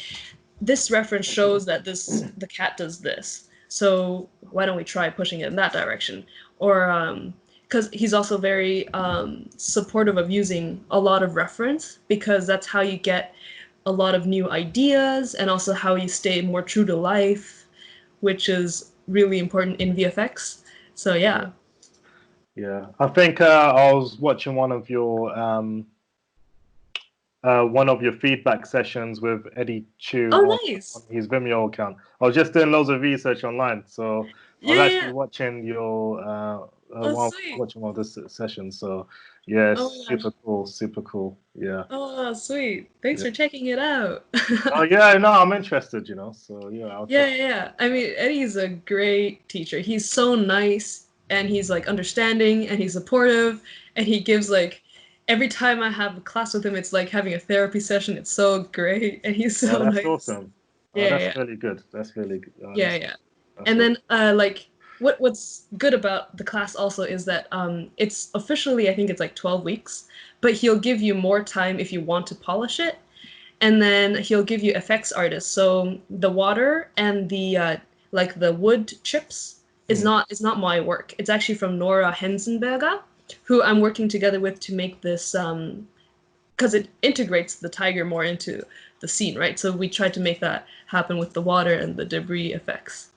this reference shows that the cat does this. So why don't we try pushing it in that direction? Or because he's also very supportive of using a lot of reference, because that's how you get a lot of new ideas and also how you stay more true to life, which is really important in VFX. So yeah. Yeah, I think I was watching one of your feedback sessions with Eddie Chu Oh, nice. on his Vimeo account. I was just doing loads of research online, so I was actually watching your Sweet. watching one of the sessions. So yeah, Oh it's my gosh. super cool. Yeah. Oh, sweet. Thanks Yeah. for checking it out. Oh yeah, no, I'm interested. So yeah, I'll Yeah, check. yeah. I mean, Eddie's a great teacher. He's so nice and he's like understanding and he's supportive and he gives like every time I have a class with him, it's like having a therapy session. It's so great and he's Oh, so that's nice. awesome. Oh, Yeah, that's yeah. really good. That's really good. Oh, Yeah, yeah. that's And awesome. then like what's good about the class also is that it's officially I think it's like 12 weeks, but he'll give you more time if you want to polish it. And then he'll give you effects artists. So the water and the like the wood chips is not my work. It's actually from Nora Hensenberger, who I'm working together with to make this because it integrates the tiger more into the scene, right? So we tried to make that happen with the water and the debris effects.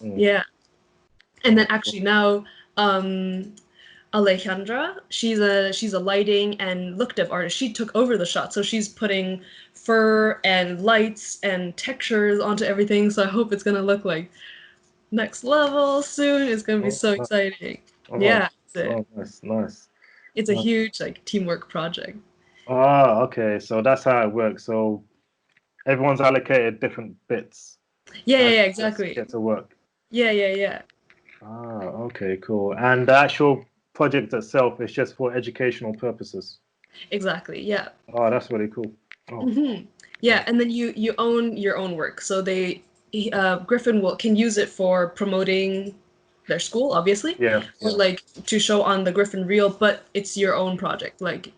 Yeah. And then actually now Alejandra, she's a lighting and look dev artist. She took over the shot, so she's putting fur and lights and textures onto everything. So I hope it's gonna look like next level soon. It's gonna be so exciting. Yeah, Nice. it's a huge like teamwork project. Ah, okay. So that's how it works. So everyone's allocated different bits Yeah, yeah, and yeah, just exactly. get to work. Yeah, yeah, yeah. Ah, okay, cool. And the actual project itself is just for educational purposes. Exactly. Yeah. Oh, that's really cool. Oh, Yeah, and then you own your own work. So Griffin will can use it for promoting their school, obviously, yeah, or yeah. like to show on the Griffin reel, but it's your own project. Like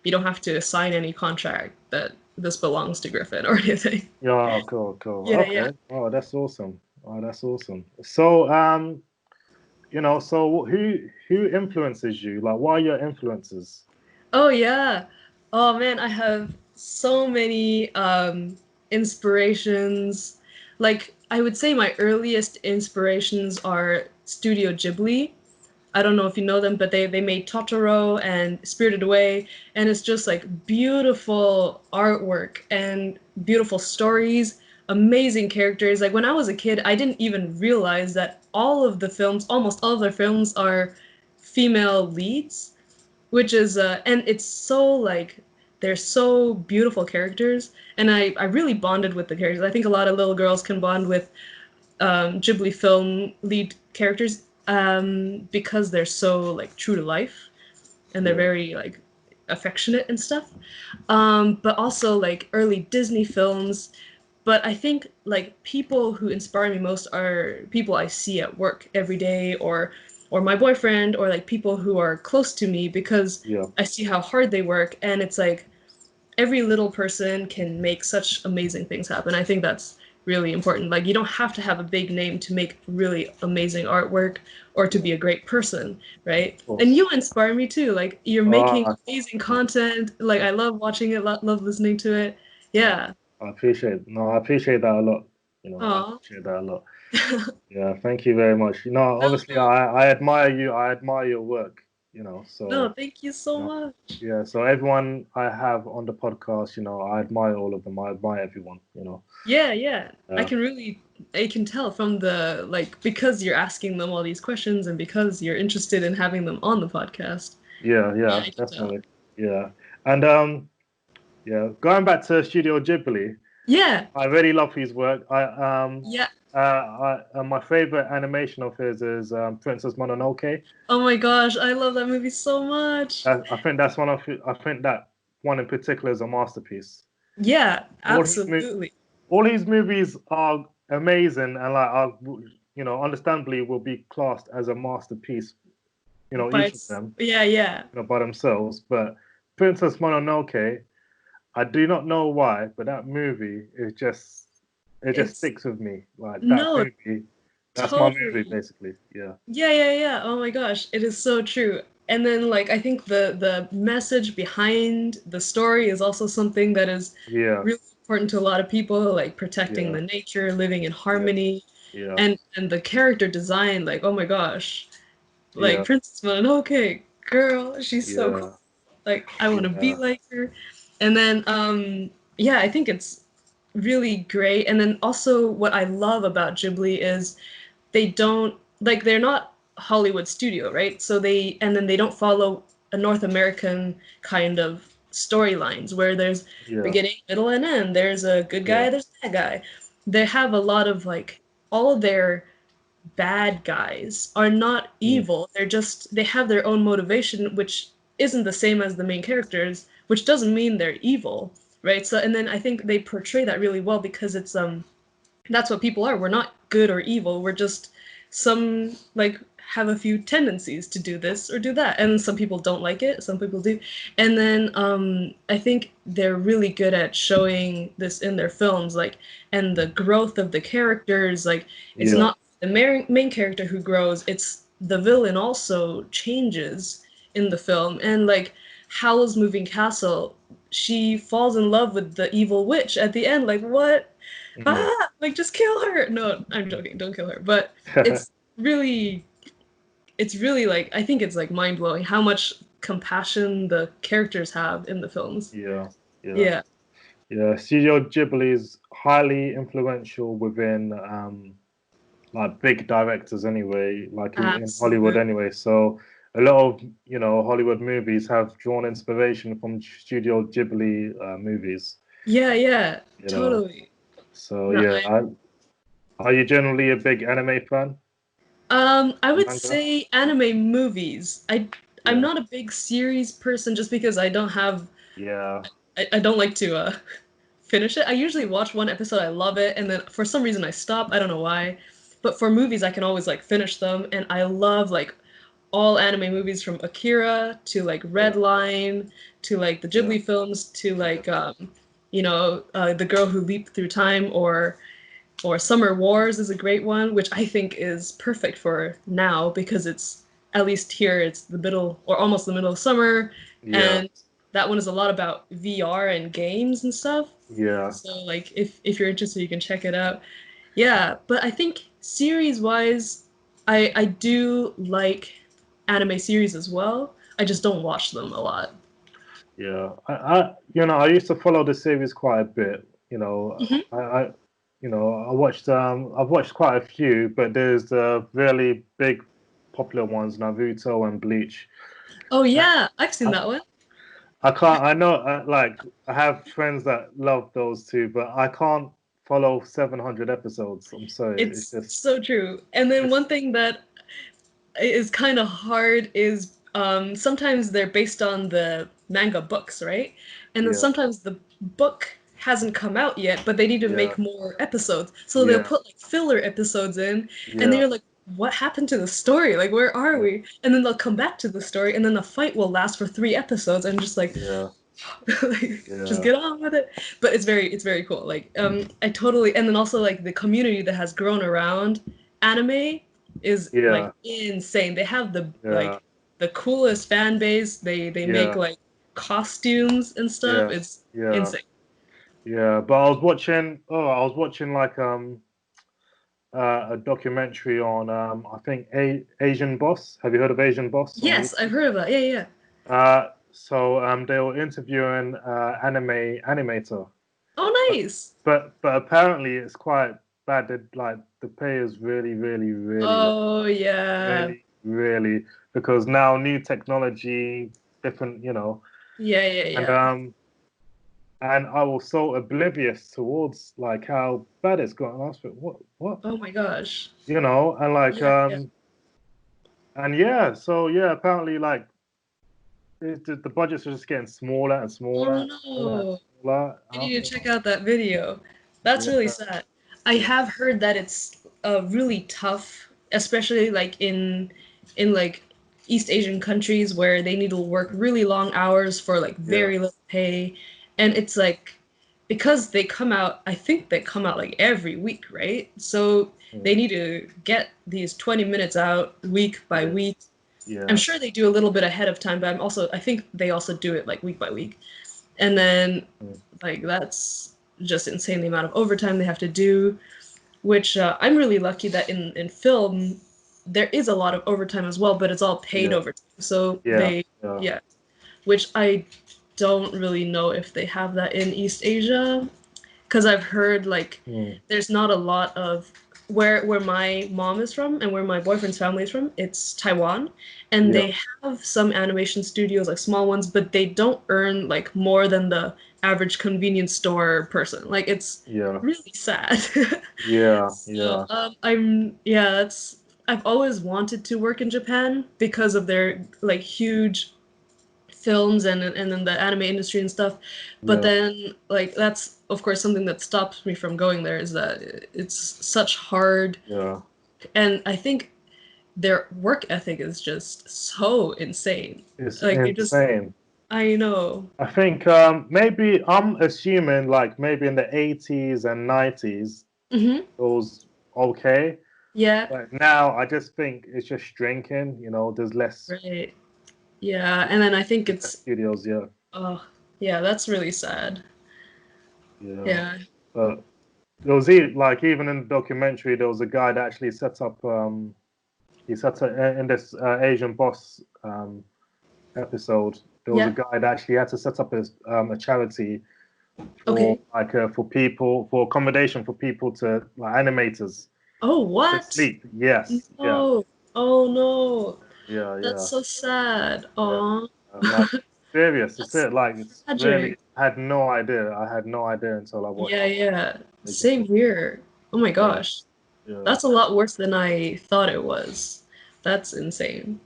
you don't have to sign any contract that this belongs to Griffin or anything. Yeah, cool. Yeah, yeah. Okay. Oh, that's awesome. Oh, that's awesome. So, so who influences you? Like, what are your influences? Oh yeah. Oh man, I have so many inspirations. Like I would say my earliest inspirations are Studio Ghibli. I don't know if you know them, but they made Totoro and Spirited Away, and it's just like beautiful artwork and beautiful stories, amazing characters. Like when I was a kid, I didn't even realize that almost all of their films are female leads, which is and it's so like they're so beautiful characters, and I really bonded with the characters. I think a lot of little girls can bond with Ghibli film lead characters because they're so like true to life and they're Yeah. very like affectionate and stuff. But also like early Disney films. But I think like people who inspire me most are people I see at work every day, or my boyfriend, or like people who are close to me, because Yeah. I see how hard they work, and it's like every little person can make such amazing things happen. I think that's really important. Like you don't have to have a big name to make really amazing artwork or to be a great person, right? Of course. And you inspire me too. Like you're making Ah, amazing content. Like I love watching it, love listening to it. ah, Yeah. I appreciate that a lot. I Aw. appreciate that a lot. Yeah, thank you very much. No, Obviously, I admire you. I admire your work. So no, thank you so much. yeah. So everyone I have on the podcast, I admire all of them. I admire everyone. Yeah, yeah. Yeah, I can tell from the like because you're asking them all these questions and because you're interested in having them on the podcast. Yeah, yeah, I can tell. definitely. Yeah, and yeah, going back to Studio Ghibli. Yeah. I really love his work. Yeah. My favorite animation of his is Princess Mononoke. Oh my gosh, I love that movie so much. I think that's one of. I think that one in particular is a masterpiece. Yeah, All his absolutely. all his movies are amazing and like are, understandably will be classed as a masterpiece. Each of them, Yeah. by themselves. But Princess Mononoke, I do not know why, but that movie is just It's sticks with me. Like that no, movie, that's my movie totally. basically. Yeah. Yeah. Oh my gosh, it is so true. And then like I think the message behind the story is also something that is Yeah. really important to a lot of people, like protecting Yeah. the nature, living in Yeah. harmony, Yeah. and the character design, like oh my gosh, like Yeah. Princess Mononoke, girl, she's so cool. Yeah. Like I want to be Yeah. like her. And then yeah, I think it's really great. And then also what I love about Ghibli is they don't like they're not Hollywood studio, right? So they don't follow a North American kind of storylines where there's Yeah. beginning, middle, and end. There's a good Yeah. guy, there's a bad guy. They have a lot of like all of their bad guys are not Mm. evil. They have their own motivation, which isn't the same as the main characters, which doesn't mean they're evil, right? So and then I think they portray that really well because it's that's what people are. We're not good or evil. We're just some like have a few tendencies to do this or do that. And some people don't like it, some people do. And then I think they're really good at showing this in their films, like and the growth of the characters, like it's Yeah. not the main character who grows, it's the villain also changes in the film. And like Howl's Moving Castle, she falls in love with the evil witch at the end. Like what? Mm. Like just kill her. No, I'm joking. Don't kill her. But it's really, it's really like I think it's like mind blowing how much compassion the characters have in the films. Yeah. Yeah. Yeah, Yeah. Studio Ghibli is highly influential within like big directors anyway, like in Hollywood absolutely. anyway. So a lot of Hollywood movies have drawn inspiration from Studio Ghibli movies. Yeah, You know, totally. so No, yeah. Are you generally a big anime fan? I would Manga? say anime movies. I'm Yeah, not a big series person just because I don't have yeah, I don't like to finish it. I usually watch one episode, I love it, and then for some reason I stop. I don't know why. But for movies, I can always like finish them, and I love like all anime movies from Akira to like yeah, Red Line to like the yeah, Ghibli films to like The Girl Who Leaped Through Time or Summer Wars is a great one, which I think is perfect for now because it's at least here it's the middle or almost the middle of summer, yeah, and that one is a lot about VR and games and stuff. yeah, So like if you're interested, you can check it out. Yeah, but I think series wise, I do like anime series as well. I just don't watch them a lot. yeah. I used to follow the series quite a bit. Hmm. I've watched quite a few, but there's the really big popular ones, Naruto and Bleach. Oh I, yeah, I've seen I, that one. I can't. I know. Like I have friends that love those two, but I can't follow 700 episodes. I'm sorry. It's It's just. so true. And then It's one thing that is kind of hard is sometimes they're based on the manga books, right? And then yeah, sometimes the book hasn't come out yet, but they need to yeah, make more episodes. So they'll yeah, put like filler episodes in, and then yeah, you're like, what happened to the story? Like, where are yeah, we? And then they'll come back to the story, and then the fight will last for 3 episodes, and just like, yeah, like just yeah, get on with it. But it's very cool. Like, I totally, and then also like the community that has grown around anime is like yeah, insane. They have the yeah, like the coolest fan base. They make yeah, like costumes and stuff. yeah, It's yeah, insane. yeah. But I was watching. Oh, I was watching like a documentary on I think Asian Boss. Have you heard of Asian Boss on Yes, I've YouTube? heard of that. Yeah. So they were interviewing animator, Oh, but nice. but apparently it's quite bad. Like the pay is really really really low, Oh yeah. really because now new technology, different, Yeah. and and I was so oblivious towards like how bad it's got. And I was like, what? Oh my gosh. You know, and like, Yeah, yeah. and yeah, so yeah, apparently like the budgets are just getting smaller and Oh smaller and smaller and no. smaller. I And I need to check thought, out that video. That's really yeah, sad. I yeah, have heard that it's really tough, especially like in like East Asian countries where they need to work really long hours for like yeah, very little pay. And it's like because they come out, I think they come out like every week, right? So yeah, they need to get these 20 minutes out week by yeah, week. I'm yeah, sure they do a little bit ahead of time, but I think they also do it like week by week. And then mm, like that's just insane the amount of overtime they have to do, which I'm really lucky that in film there is a lot of overtime as well, but it's all paid yeah, overtime. So yeah, they, yeah, yeah, which I don't really know if they have that in East Asia, because I've heard like mm, there's not a lot of where my mom is from and where my boyfriend's family is from. It's Taiwan, and yeah, they have some animation studios like small ones, but they don't earn like more than the average convenience store person. Like it's yeah, really sad. yeah, So yeah, I'm yeah, that's I've always wanted to work in Japan because of their like huge films and then the anime industry and stuff. But yeah, then like that's of course something that stops me from going there is that it's such hard, yeah. and I think their work ethic is just so insane. It's Like you just insane. I know. I think maybe I'm assuming like maybe in the 80s and 90s Hmm. it was okay, Yeah, but now I just think it's just shrinking. You know, there's right. Yeah, and then I think less it's studios. Yeah, oh yeah, that's really sad. yeah. Yeah. But there was like even in the documentary there was a guy that actually set up. He set up in this Asian Boss episode. There was a Yeah. guy that actually had to set up a charity for Okay. like for people for accommodation for people to like animators Oh, to what? sleep. Yes, yeah, No. Oh no. yeah, That's yeah, so sad. yeah. Aw. Like serious. It's That's it. Like it's really. tragic. I had no idea. I had no idea until I watched Yeah, yeah. Asian Same Boss. here. Oh my Yeah, gosh. yeah, That's a lot worse than I thought it was. That's insane.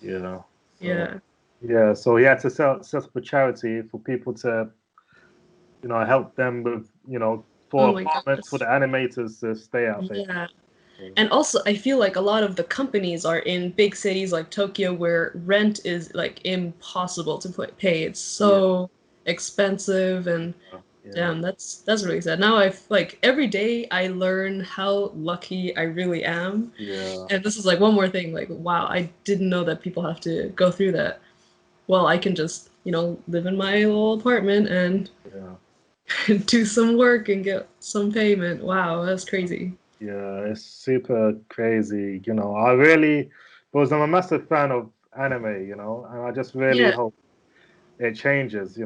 yeah. So Yeah. yeah, so he had to set up a charity for people to help them with Oh for my apartments for gosh. the animators to stay out there. Yeah. And also, I feel like a lot of the companies are in big cities like Tokyo where rent is like impossible to pay. It's Yeah, so expensive and yeah, damn, that's really sad. Now I've like every day I learn how lucky I really am. yeah, And this is like one more thing, like wow, I didn't know that people have to go through that. Well, I can just, live in my little apartment and yeah. do some work and get some payment. Wow, that's crazy. Yeah, it's super crazy. I really, because I'm a massive fan of anime, and I just really Yeah. hope it changes,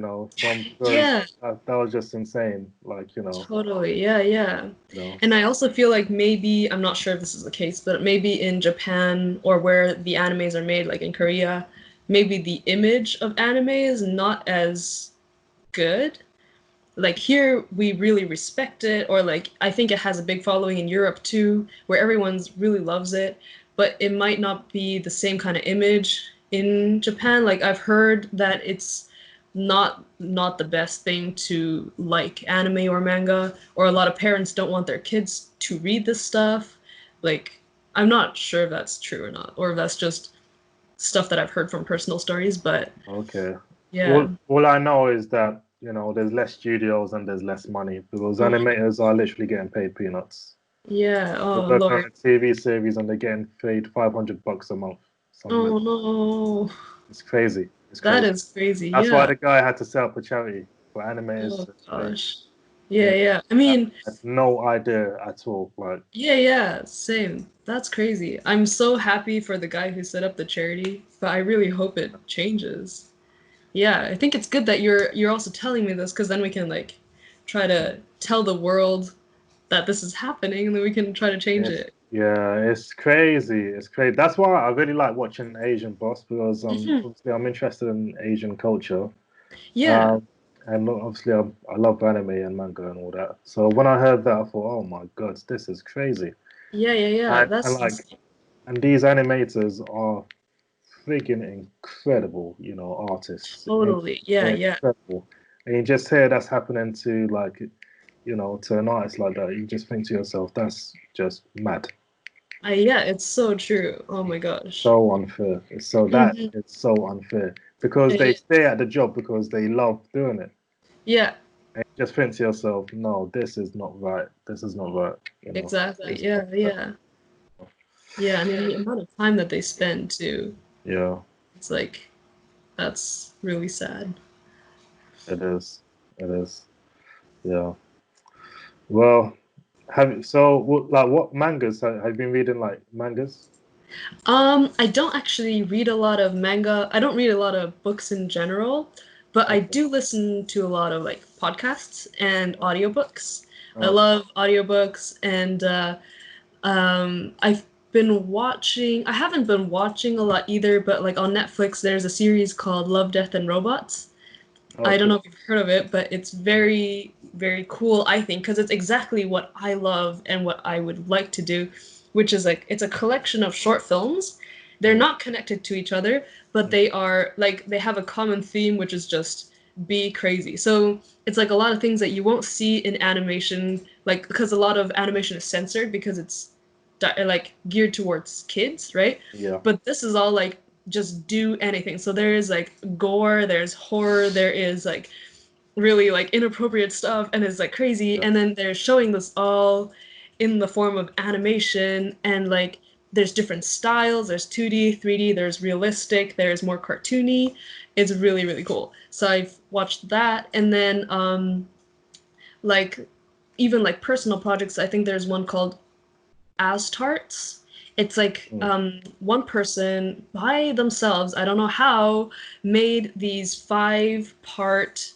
from because Yeah. that was just insane. Like, Totally. Yeah, yeah. you know, And I also feel like maybe, I'm not sure if this is the case, but maybe in Japan or where the animes are made, like in Korea, maybe the image of anime is not as good. Like here, we really respect it, or like I think it has a big following in Europe too, where everyone's really loves it, but it might not be the same kind of image in Japan. Like I've heard that it's not the best thing to like anime or manga, or a lot of parents don't want their kids to read this stuff. Like I'm not sure if that's true or not, or if that's just stuff that I've heard from personal stories, but okay. yeah. All I know is that, there's less studios and there's less money because Oh, animators are literally getting paid peanuts. yeah. They're Oh working on Lord. a TV series and they're getting paid $500 a month. Something like Oh no. It's crazy. It's That crazy. is crazy. That's why Yeah. the guy had to set up a charity for animators. Oh It's crazy. gosh. Yeah, Yeah, yeah. I I mean, had no idea at all. Like, yeah, yeah, same. That's crazy. I'm so happy for the guy who set up the charity, but I really hope it changes. Yeah, I think it's good that you're also telling me this because then we can like try to tell the world that this is happening and then we can try to change it's it. yeah, it's crazy. It's crazy. That's why I really like watching Asian Boss because Mhm. obviously I'm interested in Asian culture. Yeah. Um, and obviously I love anime and manga and all that. So when I heard that, I thought, oh my god, this is crazy. Yeah. And That's like, insane. and these animators are freaking incredible, artists. Totally. Yeah, They're yeah. incredible. And you just hear that's happening to like, to an artist like that. You just think to yourself, that's just mad. Yeah, it's so true. Oh my gosh. So unfair. Hmm. It's so unfair because they Yeah, stay at the job because they love doing it. yeah, And you just think to yourself, no, this is not right. This is not right. exactly. It's not Yeah, right. yeah. Yeah, and then the amount of time that they spend too. Yeah, It's like that's really sad. it is. It is. Yeah. Well, like what mangas have you been reading? Like mangas? I don't actually read a lot of manga. I don't read a lot of books in general, but I Okay. do listen to a lot of like podcasts and audiobooks. I Oh, love audiobooks and I've been watching I haven't been watching a lot either, but like on Netflix there's a series called Love, Death and Robots. I don't okay. know if you've heard of it, but it's very, very cool, I think, because it's exactly what I love and what I would like to do, which is like it's a collection of short films. They're Mm, not connected to each other, but mm, they are like they have a common theme, which is just be crazy. So it's like a lot of things that you won't see in animation, like because a lot of animation is censored because it's like geared towards kids, right? yeah. But this is all like just do anything. So there is like gore, there's horror, there is like really like inappropriate stuff and it's like crazy. Yeah. And then they're showing this all in the form of animation and like there's different styles. There's 2D, 3D, there's realistic, there's more cartoony. It's really, really cool. So I've watched that and then like even like personal projects, I think there's one called as tarts. It's like Mm, one person by themselves, I don't know how, made these 5-part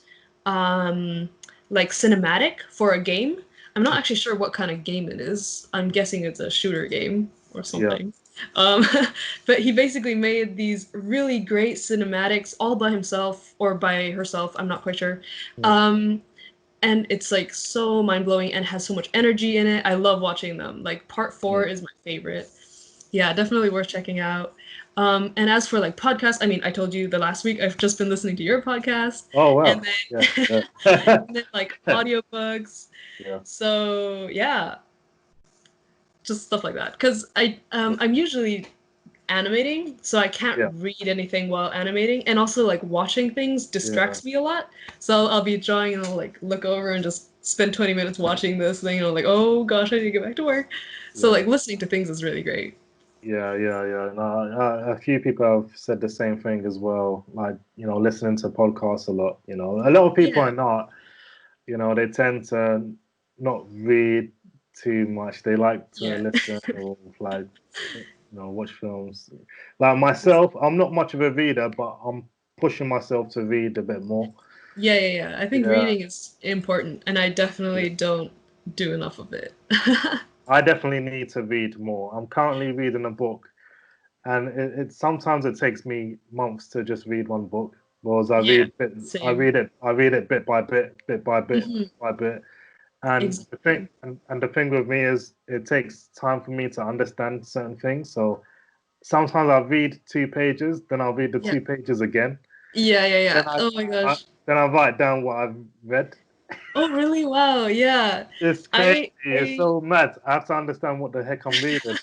um, like cinematic for a game. I'm not actually sure what kind of game it is. I'm guessing it's a shooter game or yeah. something. Um, but he basically made these really great cinematics all by himself or by herself. I'm not quite sure. Mm, Um, and it's like so mind-blowing and has so much energy in it. I love watching them. Like part mm. 4 is my favorite. Yeah, definitely worth checking out. And as for like podcasts, I mean, I told you the last week I've just been listening to your podcast, Oh and wow. Yeah. then Yeah. and then like audiobooks. Yeah. So yeah, just stuff like that. Because Yeah. I'm usually animating, so I can't Yeah. read anything while animating, and also like watching things Yeah. distracts me a lot. So I'll be drawing and I'll like look over and just spend 20 minutes watching this thing, and I'm like, oh gosh, I need to get back to work. So Yeah. like listening to things is really great. Yeah. No, a few people have said the same thing as well. Like, listening to podcasts a lot. A lot of people Yeah, are not. They tend to not read too much. They like to yeah, listen or like, watch films. Like myself, I'm not much of a reader, but I'm pushing myself to read a bit more. yeah. I think Yeah, reading is important, and I yeah. definitely don't do enough of it. I definitely need to read more. I'm currently reading a book, and it sometimes it takes me months to just read one book. Whereas Yeah, same. I read it bit by bit, bit by bit, Hmm. by bit. And the thing, Exactly. and the thing with me is, it takes time for me to understand certain things. So sometimes I'll read 2 pages, then I'll read the Yeah, 2 pages again. yeah. Then I, Oh my I gosh. then I write down what I've read. Oh really? Wow. Yeah. It's crazy. It's I so mad. I have to understand what the heck I'm reading.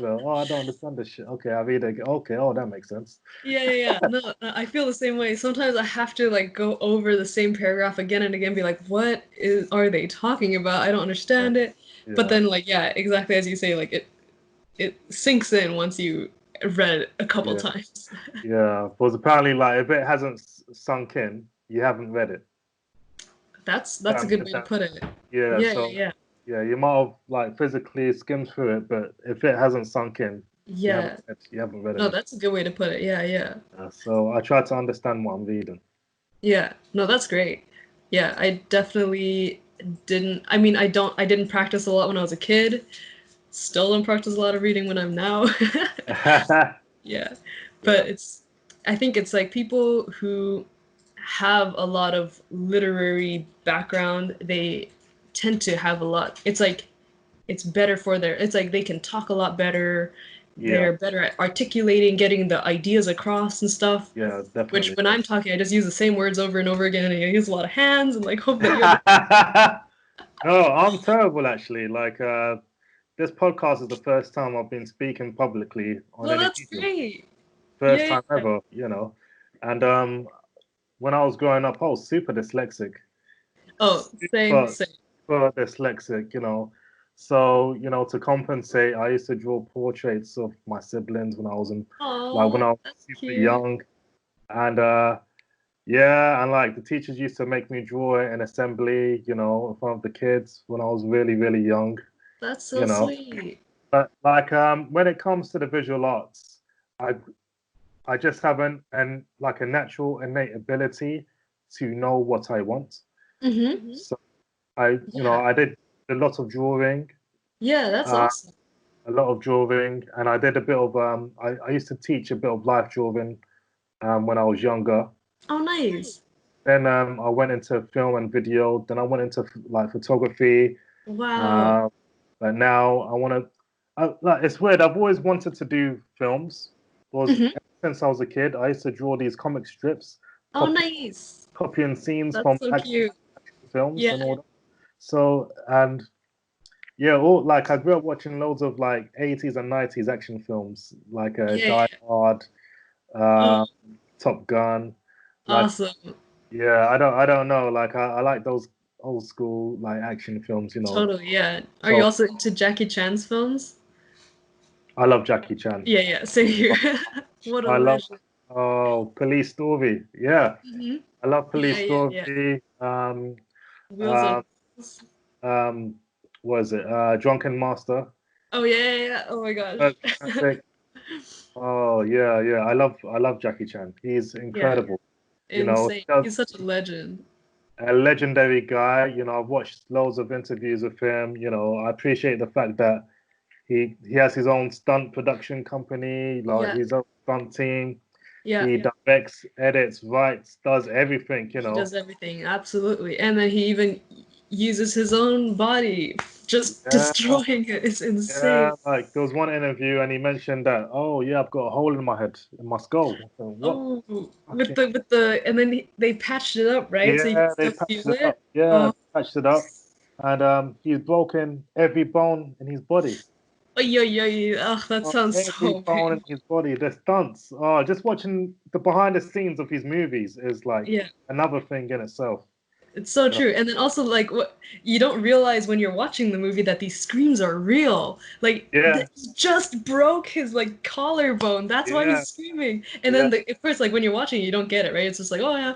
Oh, I don't understand this shit. Okay, I read it again. Okay, oh, that makes sense. Yeah. No, I feel the same way. Sometimes I have to like go over the same paragraph again and again, be like, what is are they talking about? I don't Yeah, understand it. But yeah, then like yeah, exactly as you say, like it sinks in once you read it a couple yeah. times. Yeah. Because apparently, like, if it hasn't sunk in, you haven't read it. That's a good way to That, put it. yeah. So Yeah. yeah, you might have like physically skimmed through it, but if it hasn't sunk in, Yeah. you haven't read No, anything. that's a good way to put it. Yeah. So I try to understand what I'm reading. Yeah. No, that's great. Yeah, I definitely didn't I mean I didn't practice a lot when I was a kid. Still don't practice a lot of reading when I'm now. Yeah. Yeah. But I think it's like people who have a lot of literary background, they tend to have a lot. It's like it's better for their. It's like they can talk a lot better. Yeah, They're better at articulating, getting the ideas across and stuff. yeah, Which definitely. when I'm talking, I just use the same words over and over again, and I use a lot of hands and like hope that you. No, I'm terrible actually. Like, this podcast is the first time I've been speaking publicly on Well, any that's medium. great. First Yeah. time ever, you know. And when I was growing up, I was super dyslexic. Oh, same, Super, same. super dyslexic, you know. So, you know, to compensate, I used to draw portraits of my siblings when I was when I Oh, was that's super cute. young. And yeah, and like the teachers used to make me draw it in assembly, you know, in front of the kids when I was really, really young, That's you so know. sweet. But like when it comes to the visual arts, I I just have an like a natural innate ability to know what I want. Mm-hmm. So I did a lot of drawing, Yeah, that's uh, awesome. a lot of drawing, and I did a bit of I used to teach a bit of life drawing when I was younger. Oh, nice. Then I went into film and video. Then I went into like photography. Wow. Uh, but now I want to. Like, it's weird. I've always wanted to do films. Was Mm-hmm. ever since I was a kid, I used to draw these comic strips, Oh, copy, nice. copying scenes That's from so action cute. films Yeah. and all that. So and yeah, all like I grew up watching loads of like 80s and 90s action films, like Yeah. Die Yeah. Hard, Oh, uh, Top Gun. Like awesome. yeah, I don't know. Like I like those old school like action films, you know. Totally. Yeah. Are you So also into Jackie Chan's films? I love Jackie Chan. Yeah. Yeah. Same here. What a I love legend. Police Story. Yeah, Mm-hmm. I love Yeah. Police Yeah. Yeah. Story. Wheels on Um, Wheels. what is it? Drunken Master. Oh yeah. Yeah. Yeah. Oh my gosh. That's classic. Oh yeah, yeah. I love Jackie Chan. He's Yeah. incredible. You know, Insane. just He's such a legend. a legendary guy. You know, I've watched loads of interviews with him. You know, I appreciate the fact that he has his own stunt production company, like Yeah. his own stunt team. Yeah. He directs, edits, writes, does everything, you He know. does everything, absolutely. And then he even uses his own body, just Yeah, destroying it. It's yeah. insane. Like there was one interview and he mentioned that, oh yeah, I've got a hole in my head, in my skull. So, what? Oh, Okay. with the, and then they patched it up, right? So you can Yeah, they still patched feel it up. it. Yeah, Oh, patched it up. And he's broken every bone in his body. oh, yo, yo, yo. Oh, that sounds Every so bone in painful. his body. The stunts. Oh, just watching the behind the scenes of his movies is like Yeah. another thing in itself. It's so You know? true. And then also like what you don't realize when you're watching the movie that these screams are real. Like Yeah, he just broke his like collarbone. That's why yeah, he's screaming. And yeah, then at first like when you're watching you don't get it, right? It's just like, "Oh yeah.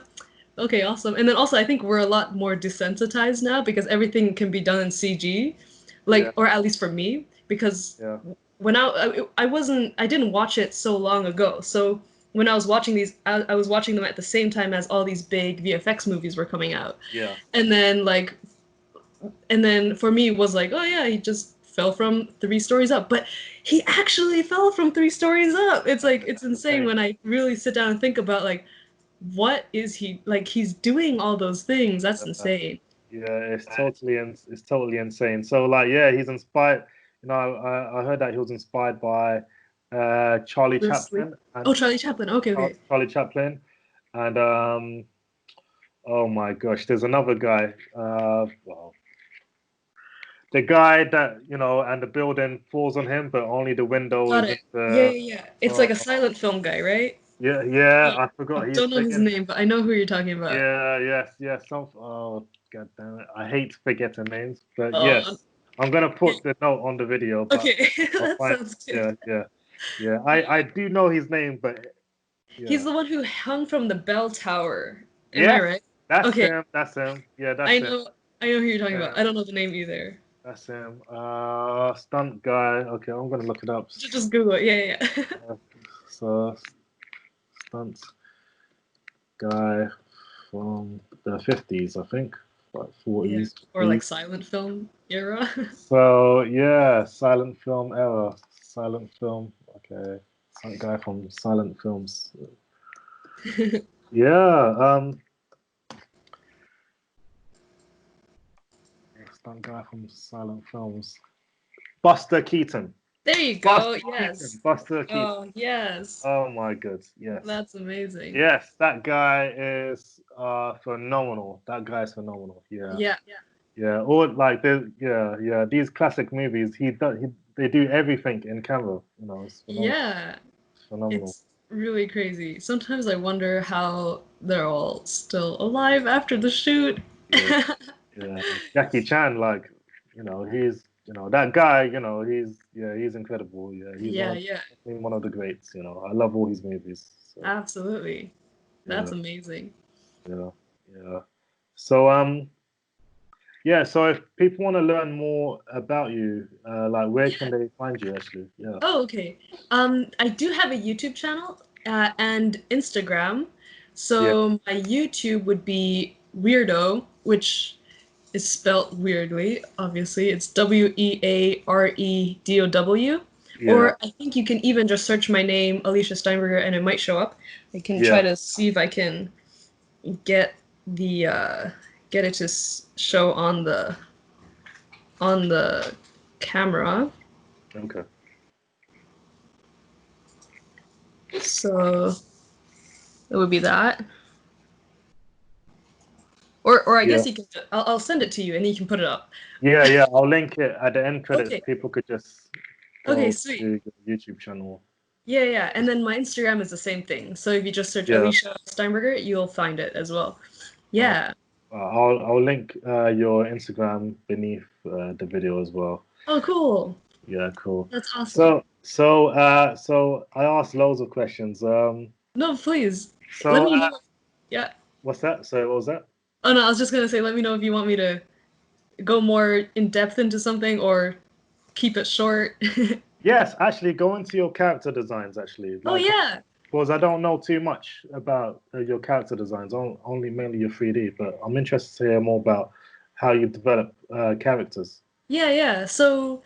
Okay, awesome." And then also I think we're a lot more desensitized now because everything can be done in CG. yeah, Like or at least for me because yeah, when I didn't watch it so long ago. So when I was watching these, I was watching them at the same time as all these big VFX movies were coming out, yeah. and then for me it was like, oh yeah, he just fell from 3 stories up, but he actually fell from 3 stories up. It's like it's That's the insane thing. when I really sit down and think about like what is he like? He's doing all those things. That's Uh, insane. yeah, it's totally insane. So like, yeah, he's inspired. You know, I heard that he was inspired by Charlie Bruce Lee. Chaplin and Oh, Charlie Chaplin. Okay, okay. Charlie Chaplin and oh my gosh, there's another guy. Well, the guy that you know, and the building falls on him, but only the window Got is in it. Yeah, the. yeah, yeah. It's Uh, like a silent film guy, right? yeah, yeah, Oh, I I forgot his don't know his friggin' name, but I know who you're talking about. yeah, yes, yes. Some oh god damn it. I hate forgetting names, but Oh, yes. I'm gonna yeah. put the note on the video, but Okay, I'll that find sounds good. yeah, yeah, yeah. I do know his name, but He's yeah. the one who hung from the bell tower. Am I Yes, right? that's Okay, him, that's him. Yeah, I that's him. know, I know who you're talking Yeah, about. I don't know the name either. that's him. Stunt guy. Okay, I'm gonna look it up. Just Google it. Yeah, yeah. Yeah. So stunt guy from the 50s, I think, like Yeah. 40s. Or like silent film era. So yeah, silent film era. Silent film. Okay, some guy from silent films. Yeah. that guy from silent films? Buster Keaton. There you go. Yes. Keaton. Buster Keaton. Oh, yes. Oh my god, yes. That's amazing. Yes, that guy is phenomenal. That guy is phenomenal. Yeah. Yeah. Yeah. Or like yeah. These classic movies, they do everything in camera. You know, it's phenomenal. Yeah. Phenomenal. It's really crazy. Sometimes I wonder how they're all still alive after the shoot. Yeah. Jackie Chan, like, you know, he's that guy, you know, he's incredible. Yeah. He's definitely one of the greats, you know. I love all his movies. So, Absolutely. That's amazing. yeah. So so if people want to learn more about you, like where can they find you actually? Yeah. Oh, okay. I do have a YouTube channel and Instagram. So my YouTube would be Weirdo, which is spelt weirdly, obviously. It's Wearedow. Yeah. Or I think you can even just search my name, Alicia Steinberger, and it might show up. I can try to see if I can get it to show on the camera. Okay. So it would be that. Or I guess you can. I'll send it to you and you can put it up. Yeah. I'll link it at the end credits. Okay. People could just go Sweet. to your YouTube channel. Yeah. And then my Instagram is the same thing. So if you just search Alicia Steinberger, you'll find it as well. Yeah. I'll link your Instagram beneath the video as well. Oh, cool. Yeah, cool. That's awesome. So I asked loads of questions. No, please. So let me know. Yeah. What's that? So what was that? Oh no, I was just gonna say, let me know if you want me to go more in depth into something or keep it short. Yes, actually, go into your character designs. Actually. Oh yeah. Because I don't know too much about your character designs, only mainly your 3D. But I'm interested to hear more about how you develop characters. Yeah. So,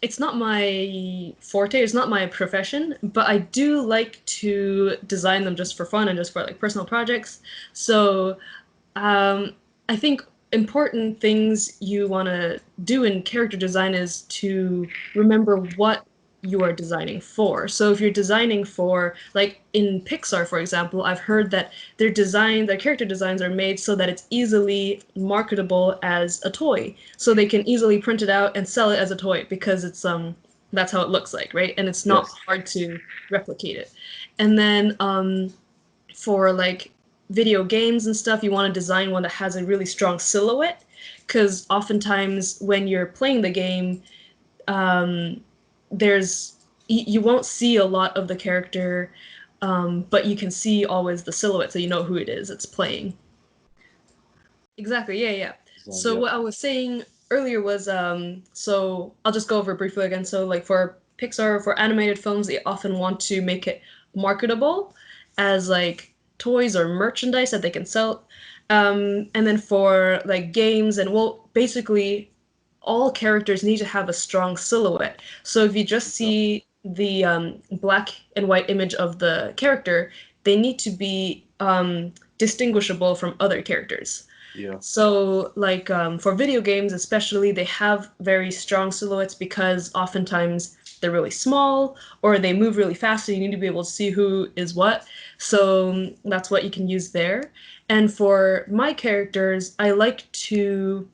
it's not my forte. It's not my profession, but I do like to design them just for fun and just for like personal projects. So, I think important things you want to do in character design is to remember what you are designing for. So if you're designing for, like in Pixar, for example, I've heard that their character designs are made so that it's easily marketable as a toy. So they can easily print it out and sell it as a toy because it's that's how it looks like, right? And it's not hard to replicate it. And then for like video games and stuff, you want to design one that has a really strong silhouette, because oftentimes when you're playing the game, you won't see a lot of the character, but you can see always the silhouette, so you know who it is it's playing. Exactly, yeah. So what I was saying earlier was, so I'll just go over it briefly again. So like for Pixar, for animated films, they often want to make it marketable as like toys or merchandise that they can sell. And then for like games basically all characters need to have a strong silhouette. So if you just see the black and white image of the character, they need to be distinguishable from other characters. Yeah. So like for video games especially, they have very strong silhouettes because oftentimes they're really small or they move really fast, so you need to be able to see who is what. So that's what you can use there. And for my characters, I like to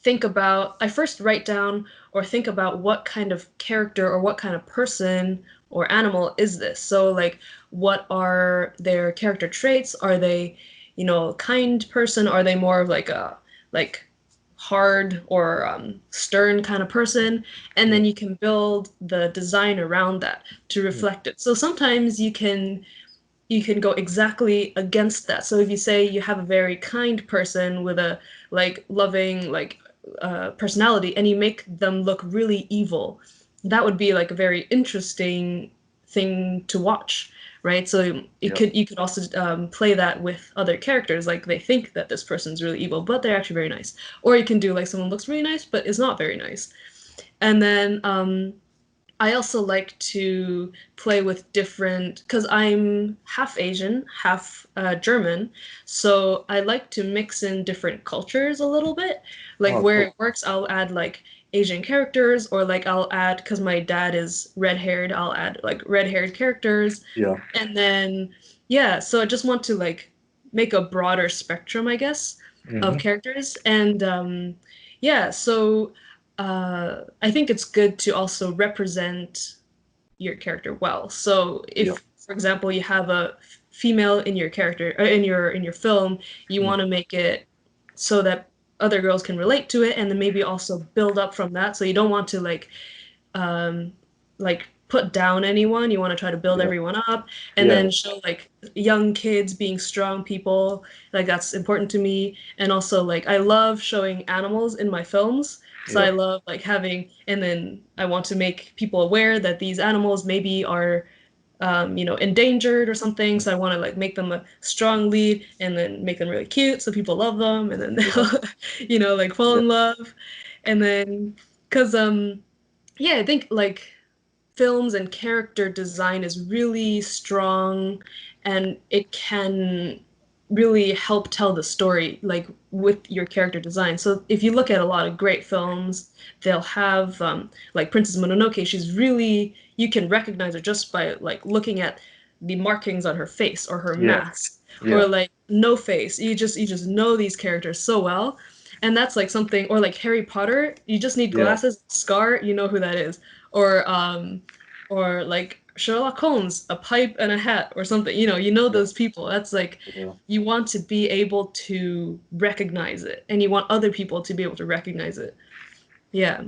I first write down or think about what kind of character or what kind of person or animal is this. So like, what are their character traits? Are they, kind person? Are they more of like a hard or stern kind of person? And then you can build the design around that to reflect it. So sometimes you can go exactly against that. So if you say you have a very kind person with a loving personality, and you make them look really evil, that would be like a very interesting thing to watch, right? So you could also play that with other characters, like they think that this person's really evil, but they're actually very nice. Or you can do like someone looks really nice, but is not very nice. And then I also like to play with different, because I'm half Asian, half German, so I like to mix in different cultures a little bit. Like Oh, where cool. it works, I'll add like Asian characters, or like I'll add, because my dad is red-haired, I'll add like red-haired characters. Yeah. And then, yeah, so I just want to like make a broader spectrum, I guess, of Hmm. characters. And yeah, so I think it's good to also represent your character well. So Yeah. if, for example, you have a female in your character in your film, you Mm. want to make it so that other girls can relate to it, and then maybe also build up from that. So you don't want to um, like put down anyone. You want to try to build Yeah. everyone up, and Yeah. then show like young kids being strong people. Like that's important to me. And also like I love showing animals in my films. So Yeah. I love like having, and then I want to make people aware that these animals maybe are endangered or something. So I want to like make them a strong lead and then make them really cute so people love them and then Yeah. they'll, like fall Yeah. in love. And then, because, yeah, I think like films and character design is really strong and it can really help tell the story like with your character design. So if you look at a lot of great films, they'll have like Princess Mononoke, she's really, you can recognize her just by like looking at the markings on her face or her Yeah. mask, Yeah. or like no face, you just know these characters so well. And that's like something, or like Harry Potter, you just need Yeah. glasses, scar, you know who that is. Or like Sherlock Holmes, a pipe and a hat or something. You know Yeah. those people. That's like, Yeah. you want to be able to recognize it, and you want other people to be able to recognize it. Yeah,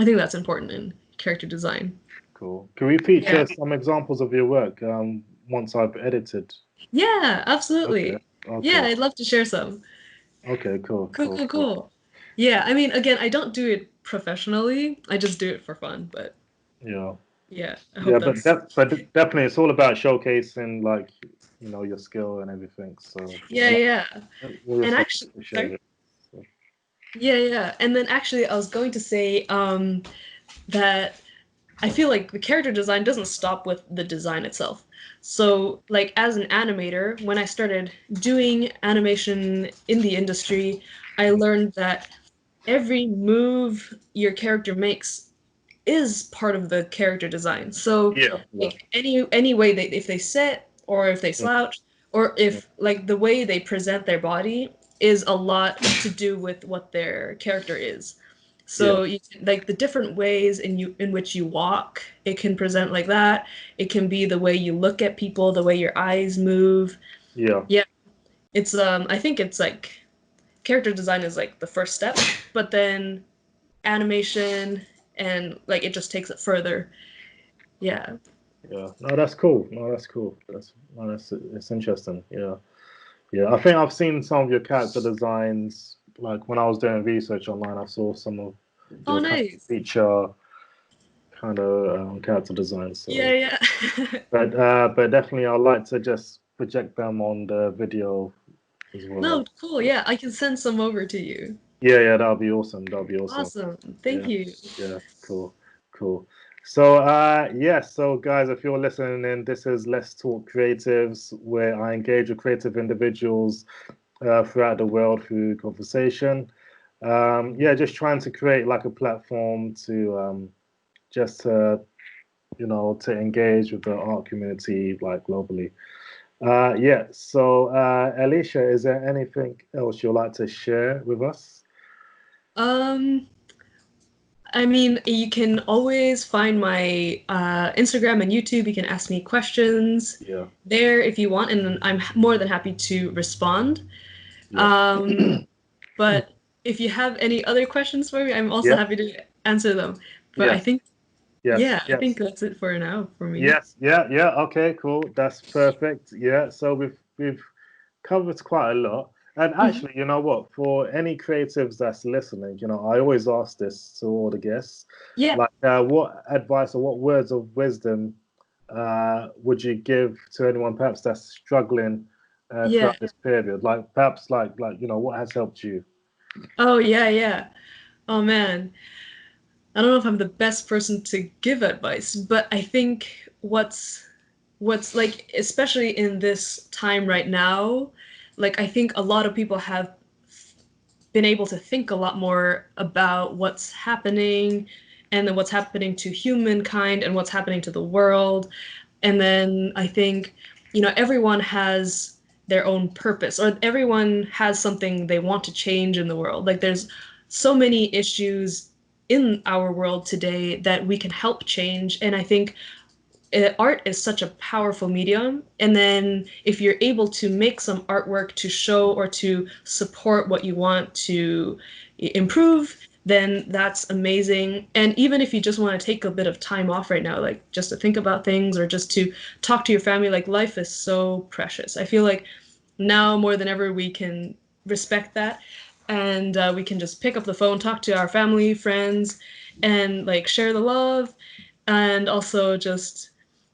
I think that's important in character design. Cool. Can we Yeah, feature some examples of your work once I've edited? yeah, Okay. absolutely. Yeah, Okay. I'd love to share some. Okay. Cool. Cool, Cool. cool, Cool. cool. Yeah, I mean, again, I don't do it professionally. I just do it for fun, but Yeah. yeah, I Yeah. hope But that's. definitely, it's all about showcasing like your skill and everything. So Yeah, yeah. we And also actually, appreciate sorry? it. So, Yeah, yeah. And then actually, I was going to say that I feel like the character design doesn't stop with the design itself. So, like, as an animator, when I started doing animation in the industry, I learned that every move your character makes is part of the character design. So, yeah. Yeah. like, any way they, if they sit or if they Yeah. slouch, or if like the way they present their body is a lot to do with what their character is. Yeah. So like the different ways in which you walk, it can present like that. It can be the way you look at people, the way your eyes move. Yeah. Yeah, it's I think it's like character design is like the first step, but then animation and like it just takes it further. Yeah. Yeah. No, that's cool. No, that's cool. It's interesting. Yeah. Yeah. I think I've seen some of your character designs. Like when I was doing research online, I saw some of Oh, your kind of nice. feature kind of character designs. Yeah, So, yeah. but definitely, I'd like to just project them on the video as No, well. cool. Yeah, I can send some over to you. Yeah. Yeah. That'll be awesome. That'll be awesome. Awesome. Thank Yeah. you. Yeah. Cool. Cool. So, so guys, if you're listening in, this is Let's Talk Creatives, where I engage with creative individuals throughout the world through conversation. Just trying to create like a platform to just to engage with the art community like globally. So Alicia, is there anything else you'd like to share with us? Um, I mean, you can always find my Instagram and YouTube. You can ask me questions Yeah. there if you want, and I'm more than happy to respond. Yeah. Um, but if you have any other questions for me, I'm also Yeah. happy to answer them. But I Yes. think, Yes. yeah, I think Yes. that's it for now for me. Yes. Yeah. Yeah. Okay. Cool. That's perfect. Yeah. So we've covered quite a lot. And Mhm. actually, you know what? For any creatives that's listening, I always ask this to all the guests, Yeah, like, what advice or what words of wisdom would you give to anyone perhaps that's struggling yeah. throughout this period? Like, perhaps, what has helped you? Oh, yeah, yeah. Oh, man. I don't know if I'm the best person to give advice, but I think what's like, especially in this time right now, like I think a lot of people have been able to think a lot more about what's happening and then what's happening to humankind and what's happening to the world. And then I think, everyone has their own purpose, or everyone has something they want to change in the world. Like there's so many issues in our world today that we can help change. And I think art is such a powerful medium. And then if you're able to make some artwork to show or to support what you want to improve, then that's amazing. And even if you just want to take a bit of time off right now, like just to think about things or just to talk to your family, like life is so precious. I feel like now more than ever we can respect that, and we can just pick up the phone, talk to our family, friends, and like share the love. And also just,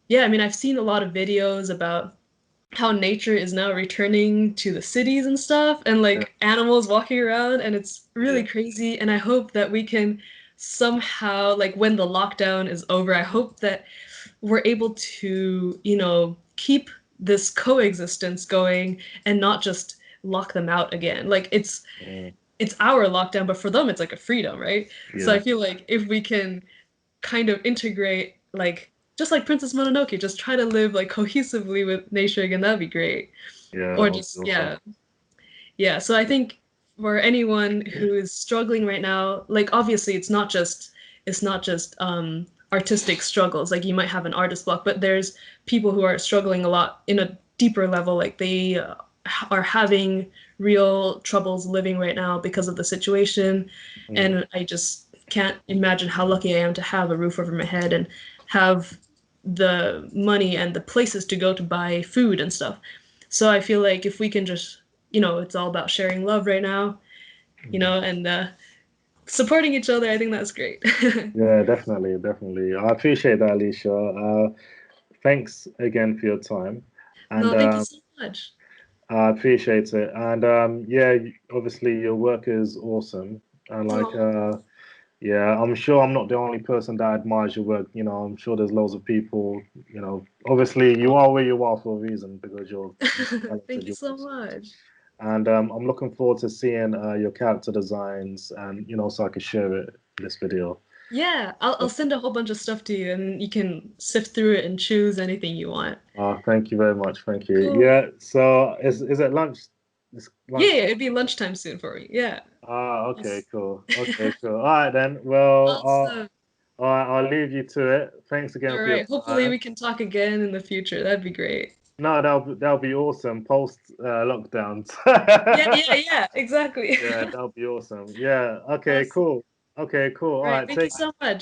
yeah, I mean, I've seen a lot of videos about how nature is now returning to the cities and stuff, and Yeah, like animals walking around, and it's really yeah, crazy. And I hope that we can somehow, like when the lockdown is over, I hope that we're able to, keep this coexistence going and not just lock them out again. Like mm, it's our lockdown, but for them it's like a freedom, right? So I yeah, feel like if we can kind of integrate, like just like Princess Mononoke, just try to live like cohesively with nature again, that'd be great. yeah. Or That would be just, awesome. yeah. Yeah, so I think for anyone who is struggling right now, like obviously it's not just artistic struggles. Like you might have an artist block, but there's people who are struggling a lot in a deeper level. Like they are having real troubles living right now because of the situation, Mm, and I just can't imagine how lucky I am to have a roof over my head and have the money and the places to go to buy food and stuff. So I feel like if we can just, it's all about sharing love right now, mm. and supporting each other. I think that's great. Yeah, definitely, definitely. I appreciate that, Alicia. Thanks again for your time, and No, thank you so much. I appreciate it. And yeah, obviously your work is awesome. And like, Oh, yeah, I'm sure I'm not the only person that admires your work. I'm sure there's loads of people. Obviously you are where you are for a reason because you're talented. thank you You're so awesome. much. And I'm looking forward to seeing your character designs, and so I can share it in this video. Yeah, I'll send a whole bunch of stuff to you, and you can sift through it and choose anything you want. Thank you very much. Thank you. Cool. Yeah. So is it lunch? It's Yeah, lunch. yeah, it'd be lunchtime soon for me. Yeah. Okay. Cool. Okay. Cool. All right then. Well, Awesome. all right. I'll leave you to it. Thanks again All for your right. Hopefully time. we can talk again in the future. That'd be great. No, that'll be awesome. Post lockdowns. Yeah, yeah, yeah, exactly. Yeah, that'll be awesome. Yeah. Okay. Awesome. Cool. Okay. Cool. All All right. right. Thank you Take so much.